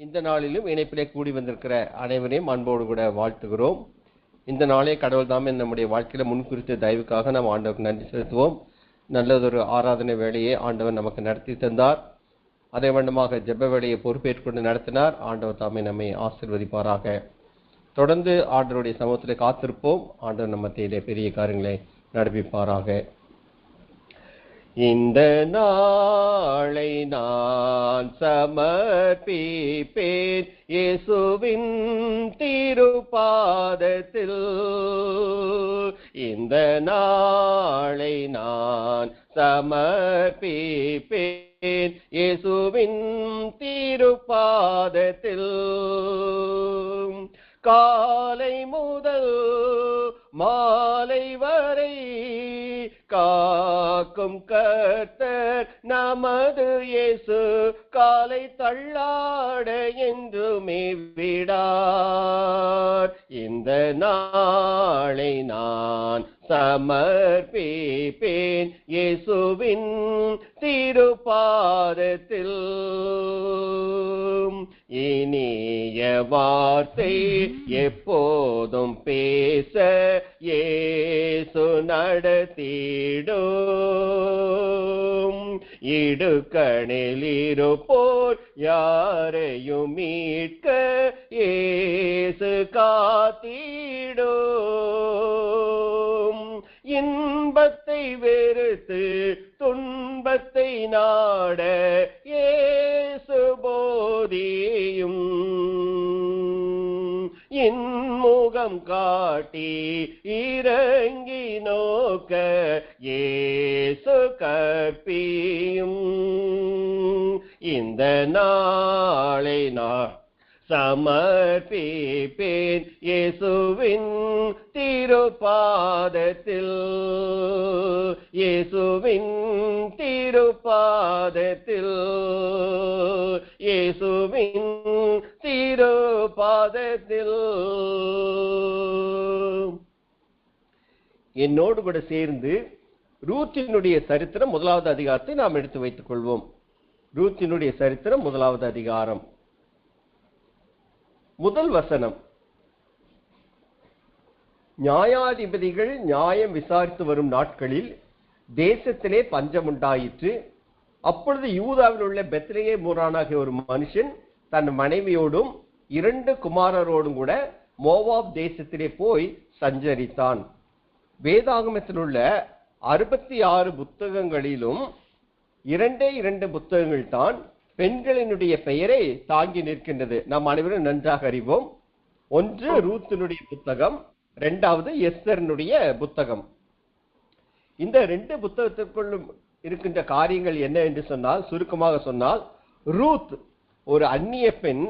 இந்த நாளிலும் இணைப்பிலே கூடி வந்திருக்கிற அனைவரையும் அன்போடு கூட வாழ்த்துகிறோம். இந்த நாளே கடவுள் தாமே நம்முடைய வாழ்க்கையில முன்குறித்த தயவுக்காக நாம் ஆண்டவருக்கு நன்றி செலுத்துவோம். நல்லதொரு ஆராதனை வேலையை ஆண்டவர் நமக்கு நடத்தி தந்தார். அதே வண்ணமாக ஜெப வேலையை பொறுப்பேற்கொண்டு நடத்தினார். ஆண்டவர் தாமே நம்மை ஆசீர்வதிப்பாராக. தொடர்ந்து ஆண்டவருடைய சமூகத்தில் காத்திருப்போம். ஆண்டவர் நம்ம மத்தியிலே பெரிய காரியங்களை நடப்பிப்பாராக. இந்த நாளை நான் சமர்ப்பிப்பேன் இயேசுவின் திருப்பாதத்தில். இந்த நாளை நான் சமர்ப்பிப்பேன் இயேசுவின் திருப்பாதத்தில். காலை முதல் மாலை வரை காக்கும் கர்த்தர் நமது இயேசு, காலை தள்ளாட என்றுமே விடார். இந்த நாளை நான் சமர்ப்பிப்பேன் இயேசுவின் திருப்பாதத்தில். இனிய வார்த்தை எப்போதும் பேச இயேசு நடத்திடும். இடுக்கணில் இருப்போர் யாரையும் மீட்க இயேசு காத்திடும். இன்பத்தை வெறுத்து துன்பத்தை நாட இயேசு போதியும். இன்முகம் காட்டி இறங்கி நோக்க இயேசு கற்பியும். இந்த நாளை நான் சமர்ப்பிப்பேன் இயேசுவின் திருப்பாதத்தில். இயேசுவின் திருப்பாதத்தில். இயேசுவின் திருப்பாதத்தில். என்னோடு கூட சேர்ந்து ரூத்தினுடைய சரித்திரம் 1வது அதிகாரத்தை நாம் எடுத்து வைத்துக் கொள்வோம். ரூத்தினுடைய சரித்திரம் 1வது அதிகாரம் முதல் வசனம். நியாயாதிபதிகள் நியாயம் விசாரித்து வரும் நாட்களில் தேசத்திலே பஞ்சம் உண்டாயிற்று. அப்பொழுது யூதாவில் உள்ள பெத்லெகேம் ஊரானாகிய ஒரு மனுஷன் தன் மனைவியோடும் 2 குமாரரோடும் கூட மோவாப் தேசத்திலே போய் சஞ்சரித்தான். வேதாகமத்தில் உள்ள 66 புத்தகங்களிலும் 2 புத்தகங்கள் தான் பெண்களினுடைய பெயரை தாங்கி நிற்கின்றது. நாம் அனைவரும் நன்றாக அறிவோம். ஒன்று ரூத்தினுடைய புத்தகம், 2வது எஸ்தரினுடைய புத்தகம். இந்த 2 புத்தகத்திற்குள்ளும் இருக்கின்ற காரியங்கள் என்ன என்று சொன்னால், சுருக்கமாக சொன்னால், ரூத் ஒரு அந்நிய பெண்.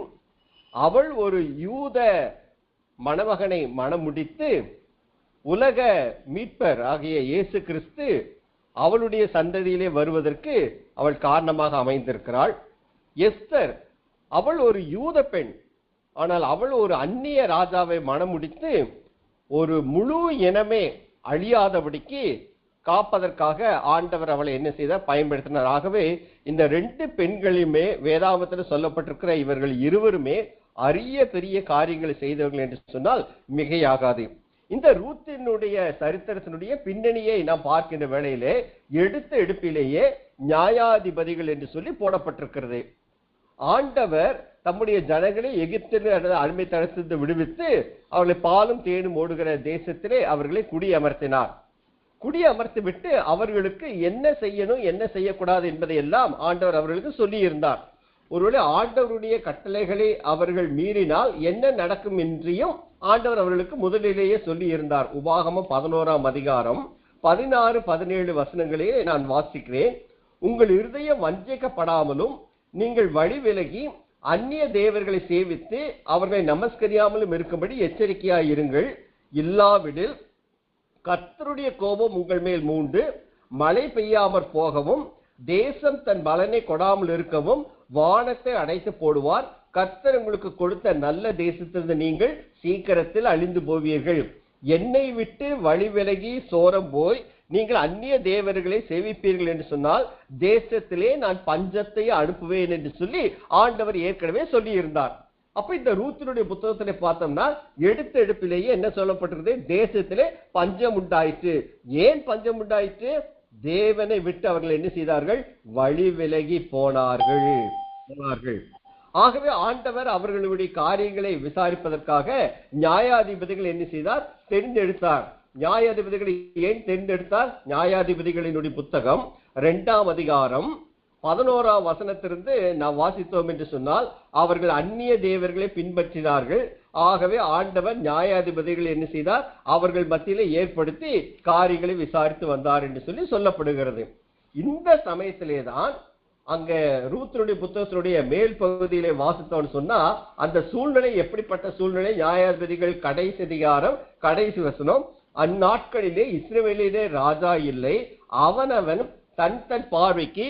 அவள் ஒரு யூத மணமகனை மணமுடித்து உலக மீட்பர் ஆகிய இயேசு கிறிஸ்து அவளுடைய சந்ததியிலே வருவதற்கு அவள் காரணமாக அமைந்திருக்கிறாள். எஸ்தர் அவள் ஒரு யூத பெண். ஆனால் அவள் ஒரு அந்நிய ராஜாவை மணமுடித்து ஒரு முழு இனமே அழியாதபடிக்கு காப்பதற்காக ஆண்டவர் அவளை என்ன செய்தார், பயன்படுத்தினார். ஆகவே இந்த 2 பெண்களுமே வேதாகமத்தில் சொல்லப்பட்டிருக்கிற இவர்கள் இருவருமே அரிய பெரிய காரியங்களை செய்தவர்கள் என்று சொன்னால் மிகையாகாது. இந்த ரூத்தினுடைய சரித்திரத்தினுடைய பின்னணியை நாம் பார்க்கின்ற வேளையிலே எடுத்த எடுப்பிலேயே நியாயாதிபதிகள் என்று சொல்லி போடப்பட்டிருக்கிறது. ஆண்டவர் தம்முடைய ஜனங்களை எகிப்தில் அடிமை தளத்திலிருந்து விடுவித்து அவர்களை பாலும் தேனும் ஓடுகிற தேசத்திலே அவர்களை குடியமர்த்தினார். குடியமர்த்தி விட்டு அவர்களுக்கு என்ன செய்யணும் என்ன செய்யக்கூடாது என்பதை எல்லாம் ஆண்டவர் அவர்களுக்கு சொல்லி இருந்தார். ஒருவேளை ஆண்டவருடைய கட்டளைகளை அவர்கள் மீறினால் என்ன நடக்கும் என்றையும் ஆண்டவர் அவர்களுக்கு முதலிலேயே சொல்லி இருந்தார். உபாகமம் 11ஆம் அதிகாரம் 16-17 வசனங்களே நான் வாசிக்கிறேன். உங்கள் இருதயம் வஞ்சிக்கப்படாமலும் நீங்கள் வழி விலகி அந்நிய தேவர்களை சேவித்து அவர்களை நமஸ்கரியாமலும் இருக்கும்படி எச்சரிக்கையாயிருங்கள். இல்லாவிடில் கர்த்தருடைய கோபம் உங்கள் மேல் மூண்டு மழை பெய்யாமற் போகவும் தேசம் தன் பலனை கொடாமல் இருக்கவும் வானத்தை அடைத்து போடுவார். கர்த்தர் உங்களுக்கு கொடுத்த நல்ல தேசத்திலிருந்து நீங்கள் சீக்கிரத்தில் அழிந்து போவீர்கள். என்னை விட்டு வழி விலகி சோரம் போய் நீங்கள் அந்நிய தேவர்களை சேவிப்பீர்கள் என்று சொன்னால் தேசத்திலே நான் பஞ்சத்தை அனுப்புவேன் என்று சொல்லி ஆண்டவர் ஏற்கனவே சொல்லி இருந்தார். அப்ப இந்த ரூத்தினுடைய புத்தகத்திலே பார்த்தோம்னா எடுத்த எடுப்பிலேயே என்ன சொல்லப்பட்டிருக்கிறது? தேசத்திலே பஞ்சம் உண்டாயிற்று. ஏன் பஞ்சம் உண்டாயிற்று? தேவனை விட்டு அவர்கள் என்ன செய்தார்கள்? வழி விலகி போனார்கள். ஆகவே ஆண்டவர் அவர்களுடைய காரியங்களை விசாரிப்பதற்காக நியாயாதிபதிகள் என்ன செய்தார்? தெரிந்தெடுத்தார். நியாயாதிபதிகளை ஏன் தெரிந்தெடுத்தார்? நியாயாதிபதிகளினுடைய புத்தகம் 2ஆம் அதிகாரம் 11ஆம் வசனத்திலிருந்து நாம் வாசித்தோம் என்று சொன்னால், அவர்கள் அந்நிய தேவர்களை பின்பற்றினார்கள். ஆகவே ஆண்டவர் நியாயாதிபதிகள் என்ன செய்தார்? அவர்கள் மத்தியிலே ஏற்படுத்தி காரியங்களை விசாரித்து வந்தார் என்று சொல்லி சொல்லப்படுகிறது. இந்த சமயத்திலே தான் அங்க ரூத்தினுடைய புத்தகத்தினுடைய மேல் பகுதியிலே வாசித்தோம்னு சொன்னா, அந்த சூழ்நிலை எப்படிப்பட்ட சூழ்நிலை? நியாயாதிபதிகள் கடைசி அதிகாரம் கடைசி வசனம், அந்நாட்களிலே இஸ்ரவேலிலே ராஜா இல்லை, அவனவன் தன் தன் பார்வைக்கு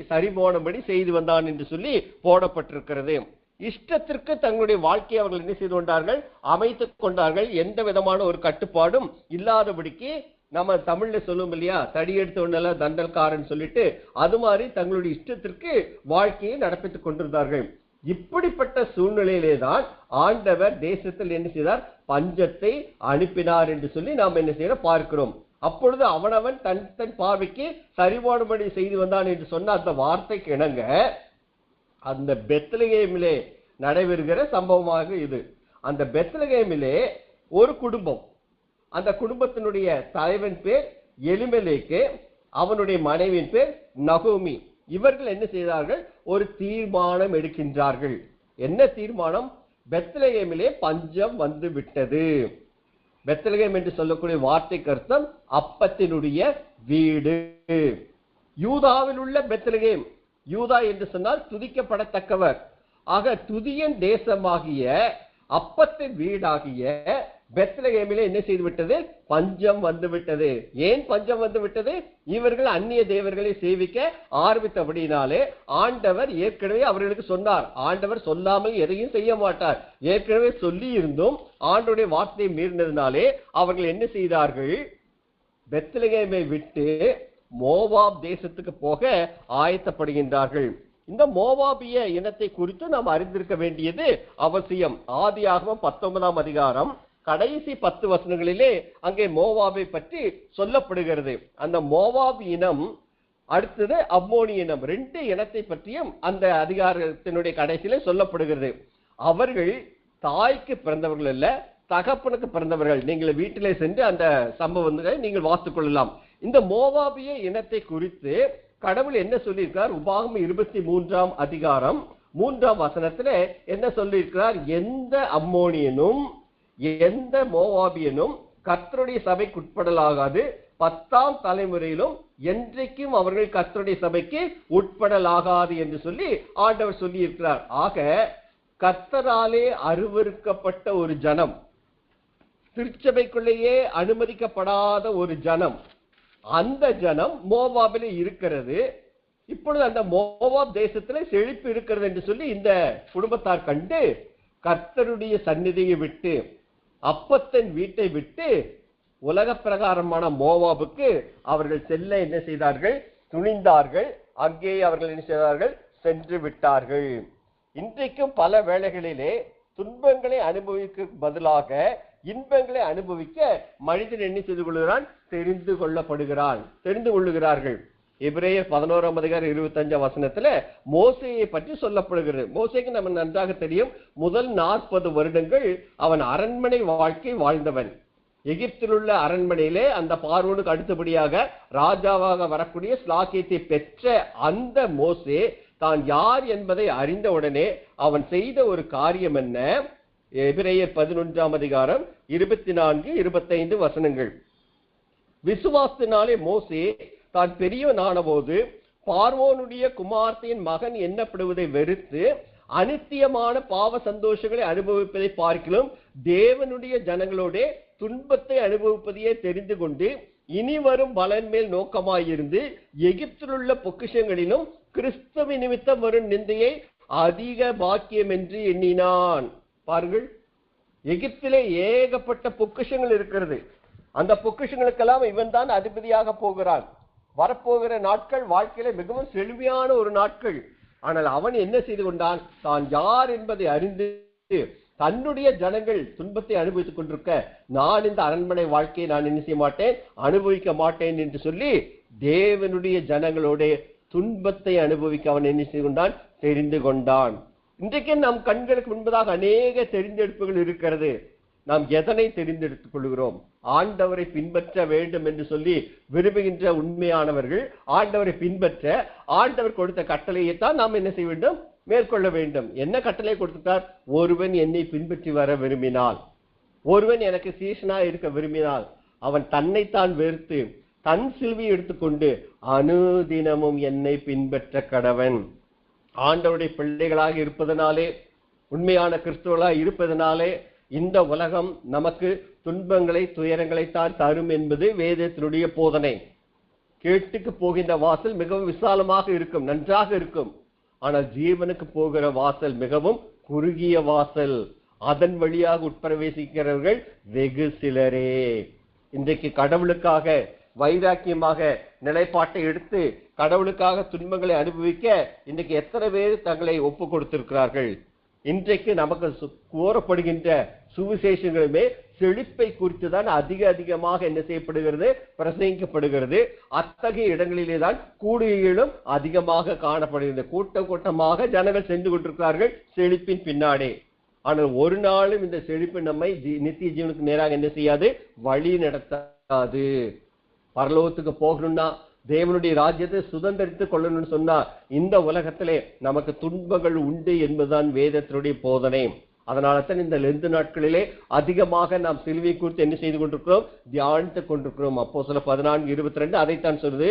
சரிபோனபடி செய்து வந்தான் என்று சொல்லி போடப்பட்டிருக்கிறது. இஷ்டத்திற்கு தங்களுடைய வாழ்க்கையை அவர்கள் என்ன செய்து கொண்டார்கள்? அமைத்துக் கொண்டார்கள். எந்த விதமான ஒரு கட்டுப்பாடும் இல்லாதபடிக்கு, நம்ம தமிழ்ல சொல்லுவோம் இல்லையா, தடி எடுத்த ஒண்ணல தண்டல்காரன் சொல்லிட்டு, அது மாதிரி தங்களுடைய இஷ்டத்திற்கு வாழ்க்கையை நடப்பித்துக் கொண்டிருந்தார்கள். இப்படிப்பட்ட சூழ்நிலையிலே தான் ஆண்டவர் தேசத்தில் என்ன செய்தார்? பஞ்சத்தை அனுப்பினார் என்று சொல்லி நாம் என்ன செய்ய பார்க்கிறோம். அப்பொழுது அவனவன் தன் தன் பார்வைக்கு சரிபாடுபடி செய்து வந்தான் என்று சொன்ன அந்த வார்த்தைக்கு இணங்க அந்த பெத்லகேமிலே நடைபெறுகிற சம்பவமாக இது. அந்த பெத்லகேமிலே ஒரு குடும்பம், அந்த குடும்பத்தினுடைய தலைவன் பேர் எலிமெலேக்கு, அவனுடைய மனைவியின் பேர் நகோமி. இவர்கள் என்ன செய்தார்கள்? ஒரு தீர்மானம் எடுக்கின்றார்கள். என்ன தீர்மானம்? பெத்லகேமிலே பஞ்சம் வந்து விட்டது. பெத்லகேம் என்று சொல்லக்கூடிய வார்த்தைக்கு அர்த்தம் அப்பத்தினுடைய வீடு. யூதாவில் உள்ள பெத்லகேம், யூதா என்று சொன்னால் துதிக்கப்படத்தக்கவர். ஆக துதியன் தேசமாகிய அப்பத்தின் வீடாகிய பெத்லகேமிலே என்ன செய்து விட்டது? பஞ்சம் வந்து விட்டது. ஏன் பஞ்சம் வந்து விட்டது? இவர்கள் அந்நிய தேவர்களை சேவிக்க ஆரம்பித்தபடினாலே ஆண்டவர் ஏற்கனவே அவர்களுக்கு சொன்னார். ஆண்டவர் சொல்லாமல் எதையும் செய்ய மாட்டார். ஏற்கனவே சொல்லி இருந்தும் ஆண்டவருடைய வார்த்தையை மீறினதினாலே அவர்கள் என்ன செய்தார்கள்? பெத்லகேமை விட்டு மோவாப் தேசத்துக்கு போக ஆயத்தப்படுகின்றார்கள். இந்த மோவாபிய இனத்தை குறித்து நாம் அறிந்திருக்க வேண்டியது அவசியம். ஆதியாகமம் 19ஆம் அதிகாரம் கடைசி 10 வசனங்களிலே அங்கே மோவாபை பற்றி சொல்லப்படுகிறது. அந்த மோவாப் இனம், அடுத்தது அம்மோனி இனம், 2 இனத்தை பற்றியும் அந்த அதிகாரத்தினுடைய கடைசியிலே சொல்லப்படுகிறது. அவர்கள் தாய்க்கு பிறந்தவர்கள் அல்ல, தகப்பனுக்கு பிறந்தவர்கள். நீங்கள் வீட்டிலே சென்று அந்த சம்பவங்களை நீங்கள் வாசித்துக் கொள்ளலாம். இந்த மோவாபிய இனத்தை குறித்து கடவுள் என்ன சொல்லியிருக்கிறார்? உபாகமம் 23ஆம் அதிகாரம் 3ஆம் வசனத்துல என்ன சொல்லியிருக்கிறார்? எந்த அம்மோனியனும் எந்த மோவாபியனும் கர்த்தருடைய சபைக்கு உட்படலாகாது, 10ஆம் தலைமுறையிலும் என்றைக்கும் அவர்கள் கர்த்தருடைய சபைக்கு உட்படலாகாது என்று சொல்லி ஆண்டவர் சொல்லி இருக்கிறார். ஆக கர்த்தராலே அருவருக்கப்பட்ட ஒரு ஜனம், திருச்சபைக்குள்ளேயே அனுமதிக்கப்படாத ஒரு ஜனம், அந்த ஜனம் மோவாபிலே இருக்கிறது. இப்பொழுது அந்த மோவாப் தேசத்திலே செழிப்பு இருக்கிறது என்று சொல்லி இந்த குடும்பத்தார் கண்டு கர்த்தருடைய சந்நிதியை விட்டு, அப்பத்தின் வீட்டை விட்டு உலக பிரகாரமான மோவாபுக்கு அவர்கள் செல்ல என்ன செய்தார்கள்? துணிந்தார்கள். அங்கே அவர்கள் என்ன செய்தார்கள்? சென்று விட்டார்கள். இன்றைக்கும் பல வேளைகளிலே துன்பங்களை அனுபவிக்க பதிலாக இன்பங்களை அனுபவிக்க மனிதன் என்ன செய்து கொள்கிறான்? தெரிந்து கொள்ளுகிறார்கள். எபிரேயர் 11ஆம் அதிகாரம் 25ஆம் வசனத்துல மோசேயை பற்றி சொல்லப்படுகிறது. மோசேக்கு நம்ம நன்றாக தெரியும். முதல் 40 வருடங்கள் அவன் அரண்மனை வாழ்க்கை வாழ்ந்தவன். எகிப்தில் உள்ள அரண்மனையிலே அந்த பார்வோனுக்கு அடுத்தபடியாக ராஜாவாக வரக்கூடிய ஸ்லாக்கியத்தை பெற்ற அந்த மோசே தான் யார் என்பதை அறிந்தவுடனே அவன் செய்த ஒரு காரியம் என்ன? எபிரேயர் 11ஆம் அதிகாரம் 24, 25 வசனங்கள். விசுவாசத்தினாலே மோசே தான் பெரியவனான போது பார்வோனுடைய குமார்த்தியின் மகன் எண்ணப்படுவதை வெறுத்து அனித்தியமான பாவ சந்தோஷங்களை அனுபவிப்பதை பார்க்கிலும் தேவனுடைய ஜனங்களோட துன்பத்தை அனுபவிப்பதையே தெரிந்து கொண்டு இனி வரும் பலன் மேல் நோக்கமாயிருந்து எகிப்தில் உள்ள பொக்கிஷங்களிலும் கிறிஸ்துவ நிமித்தம் வரும் நிந்தையை அதிக பாக்கியம் என்று எண்ணினான். பாருங்கள், எகிப்திலே ஏகப்பட்ட பொக்கிஷங்கள் இருக்கிறது. அந்த பொக்கிஷங்களுக்கெல்லாம் இவன் தான் அதிபதியாக போகிறான். வரப்போகிற நாட்கள் வாழ்க்கையில மிகவும் செழுமையான ஒரு நாட்கள். ஆனால் அவன் என்ன செய்து கொண்டான்? தான் யார் என்பதை அறிந்து தன்னுடைய ஜனங்கள் துன்பத்தை அனுபவித்துக் கொண்டிருக்க, நான் இந்த அரண்மனை வாழ்க்கையை நான் என்ன செய்ய மாட்டேன், அனுபவிக்க மாட்டேன் என்று சொல்லி தேவனுடைய ஜனங்களோட துன்பத்தை அனுபவிக்க அவன் என்ன செய்து கொண்டான்? தெரிந்து கொண்டான். இன்றைக்கு நம் கண்களுக்கு முன்பதாக அநேக தெரிந்தெடுப்புகள் இருக்கிறது. நாம் எதனை தெரிந்தெடுத்துக் கொள்கிறோம்? ஆண்டவரை பின்பற்ற வேண்டும் என்று சொல்லி விரும்புகின்ற உண்மையானவர்கள் ஆண்டவரை பின்பற்ற ஆண்டவர் கொடுத்த கட்டளையைத்தான் நாம் என்ன செய்ய வேண்டும்? மேற்கொள்ள வேண்டும். என்ன கட்டளை கொடுத்தார்? ஒருவன் என்னை பின்பற்றி வர விரும்பினால், ஒருவன் எனக்கு சீஷனா இருக்க விரும்பினால் அவன் தன்னைத்தான் வெறுத்து தன் சிலுவையை எடுத்துக்கொண்டு அனுதினமும் என்னை பின்பற்ற கடவன். ஆண்டவருடைய பிள்ளைகளாக இருப்பதனாலே, உண்மையான கிறிஸ்துவர்களாக இருப்பதனாலே இந்த உலகம் நமக்கு துன்பங்களை துயரங்களைத்தான் தரும் என்பது வேதத்தினுடைய போதனை. கேட்டுக்கு போகின்ற வாசல் மிகவும் விசாலமாக இருக்கும், நன்றாக இருக்கும். ஆனால் ஜீவனுக்கு போகிற வாசல் மிகவும் குறுகிய வாசல். அதன் வழியாக உட்பிரவேசிக்கிறவர்கள் வெகு சிலரே. இன்றைக்கு கடவுளுக்காக வைராக்கியமாக நிலைப்பாட்டை எடுத்து கடவுளுக்காக துன்பங்களை அனுபவிக்க இன்றைக்கு எத்தனை பேர் தங்களை ஒப்பு கொடுத்திருக்கிறார்கள்? இன்றைக்கு நமக்கு கூறப்படுகின்ற சுவிசேஷங்களுமே செழிப்பை குறித்து தான் அதிகமாக என்ன செய்யப்படுகிறது? பிரசங்கிக்கப்படுகிறது. அத்தகைய இடங்களிலே தான் கூடுகைகளும் அதிகமாக காணப்படுகிறது. கூட்டமாக ஜனங்கள் சென்று கொண்டிருக்கிறார்கள் செழிப்பின் பின்னாடி. ஆனால் ஒரு நாளும் இந்த செழிப்பு நம்மை நித்திய ஜீவனுக்கு நேராக என்ன செய்யாது? வழி நடத்தாது. பரலோகத்துக்கு போகணும்னா, தேவனுடைய ராஜ்யத்தை சுதந்திரித்துக் கொள்ளணும்னு சொன்னா இந்த உலகத்திலே நமக்கு துன்பங்கள் உண்டு என்பதுதான் வேதத்தினுடைய போதனை. அதனால தான் இந்த லெந்து நாட்களிலே அதிகமாக நாம் சிலுவை குறித்து என்ன செய்து கொண்டிருக்கிறோம்? தியானித்துக் கொண்டிருக்கிறோம். அப்போஸ்தலர் 14:22 அதைத்தான் சொல்றது.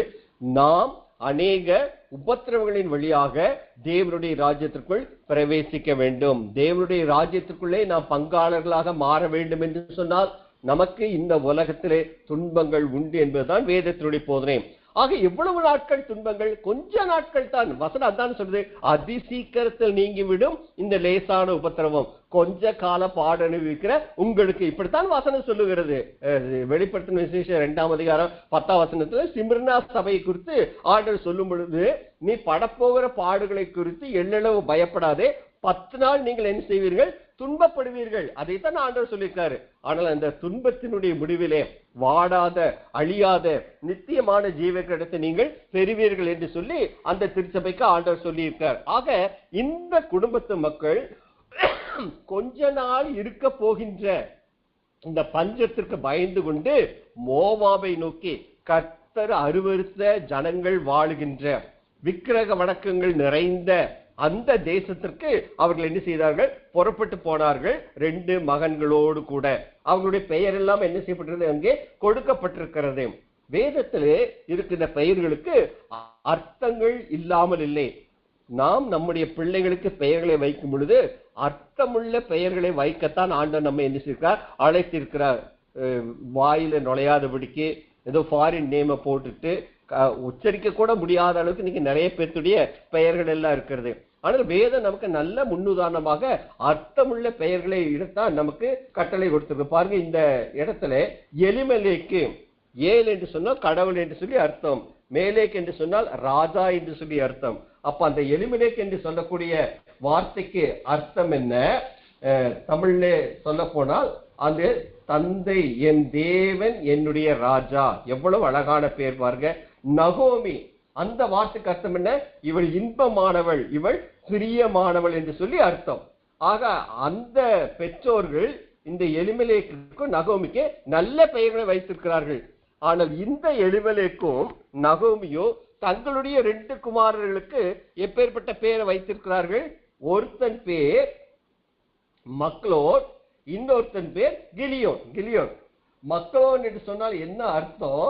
நாம் அநேக உபத்திரவங்களின் வழியாக தேவனுடைய ராஜ்யத்திற்குள் பிரவேசிக்க வேண்டும். தேவனுடைய ராஜ்யத்திற்குள்ளே நாம் பங்காளர்களாக மாற வேண்டும் என்று சொன்னால் நமக்கு இந்த உலகத்திலே துன்பங்கள் உண்டு என்பதுதான் வேதத்தினுடைய போதனை. ஆக எவ்வளவு நாட்கள் துன்பங்கள்? கொஞ்ச நாட்கள் தான். வசனம் அதான் சொல்றது, அதிசீக்கிரத்தில் நீங்கிவிடும் இந்த லேசான உபத்திரவம், கொஞ்ச கால பாடு அனுபவிக்கிற உங்களுக்கு. இப்படித்தான் வசனம் சொல்லுகிறது. வெளிப்படுத்தின விசேஷம் 2ஆம் அதிகாரம் 10ஆம் வசனத்துல சிமிர்னா சபையை குறித்து ஆண்டவர் சொல்லும் பொழுது, நீ படப்போகிற பாடுகளை குறித்து எள்ளளவு பயப்படாதே, 10 நாள் நீங்கள் என்ன செய்வீர்கள்? துன்பப்படுவீர்கள். அதைத்தான் ஆண்டவர் சொல்லியிருக்காரு. ஆனால் அந்த துன்பத்தினுடைய முடிவிலே வாடாத அழியாத நித்தியமான ஜீவ கிடத்தை நீங்கள் பெறுவீர்கள் என்று சொல்லி அந்த திருச்சபைக்கு ஆண்டவர் சொல்லியிருக்கார். ஆக இந்த குடும்பத்து மக்கள் கொஞ்ச நாள் இருக்க போகின்ற இந்த பஞ்சத்திற்கு பயந்து கொண்டு மோவாபை நோக்கி, கர்த்தர் அருவருத்த ஜனங்கள் வாழுகின்ற விக்கிரக வணக்கங்கள் நிறைந்த அந்த தேசத்திற்கு அவர்கள் என்ன செய்தார்கள்? புறப்பட்டு போனார்கள் 2 மகன்களோடு கூட. அவங்களுடைய பெயர் எல்லாம் என்ன செய்யப்பட்டிருக்கிறது? அங்கே கொடுக்கப்பட்டிருக்கிறது. வேதத்திலே இருக்கின்ற பெயர்களுக்கு அர்த்தங்கள் இல்லாமல் இல்லை. நாம் நம்முடைய பிள்ளைகளுக்கு பெயர்களை வைக்கும் பொழுது அர்த்தமுள்ள பெயர்களை வைக்கத்தான் ஆண்டவர் நம்ம என்ன செய்கிறார்? அழைத்திருக்கிறார். வாயில நுழையாதபடிக்கு ஏதோ ஃபாரின் நேமை போட்டுட்டு உச்சரிக்க கூட முடியாத அளவுக்கு இன்னைக்கு நிறைய பேருடைய பெயர்கள் எல்லாம் இருக்கிறது. ஆனால் வேதம் நமக்கு நல்ல முன்னுதாரணமாக அர்த்தமுள்ள பெயர்களை இடத்தான் நமக்கு கட்டளை கொடுத்திருக்கு. பாருங்க, இந்த இடத்துல எலிமெலேக்கு, ஏல் என்று சொன்னால் கடவுள் என்று சொல்லி அர்த்தம், மேலேக் என்று சொன்னால் ராஜா என்று சொல்லி அர்த்தம். அப்ப அந்த எலிமெலேக் என்று சொல்லக்கூடிய வார்த்தைக்கு அர்த்தம் என்ன? தமிழ்ல சொல்ல போனால் அந்த தந்தை, என் தேவன் என்னுடைய ராஜா. எவ்வளவு அழகான பெயர் பாருங்க. நகோமி, அந்த வார்த்தைக்கு அர்த்தம் என்ன? இவள் இன்பமானவள், இவள் பிரியமானவள் என்று சொல்லி அர்த்தம். ஆக அந்த பெற்றோர்கள் இந்த எலிமெலேக்குக்கும் நகோமிக்கு நல்ல பெயர்களை வைத்திருக்கிறார்கள். ஆனால் இந்த எலிமெலேக்கும் நகோமியோ தங்களுடைய 2 குமாரர்களுக்கு எப்பேற்பட்ட பெயரை வைத்திருக்கிறார்கள்? ஒருத்தன் பேர் மக்லோன், இன்னொருத்தன் பேர் கிலியோன். கிலியோன் மக்லோன் என்று சொன்னால் என்ன அர்த்தம்?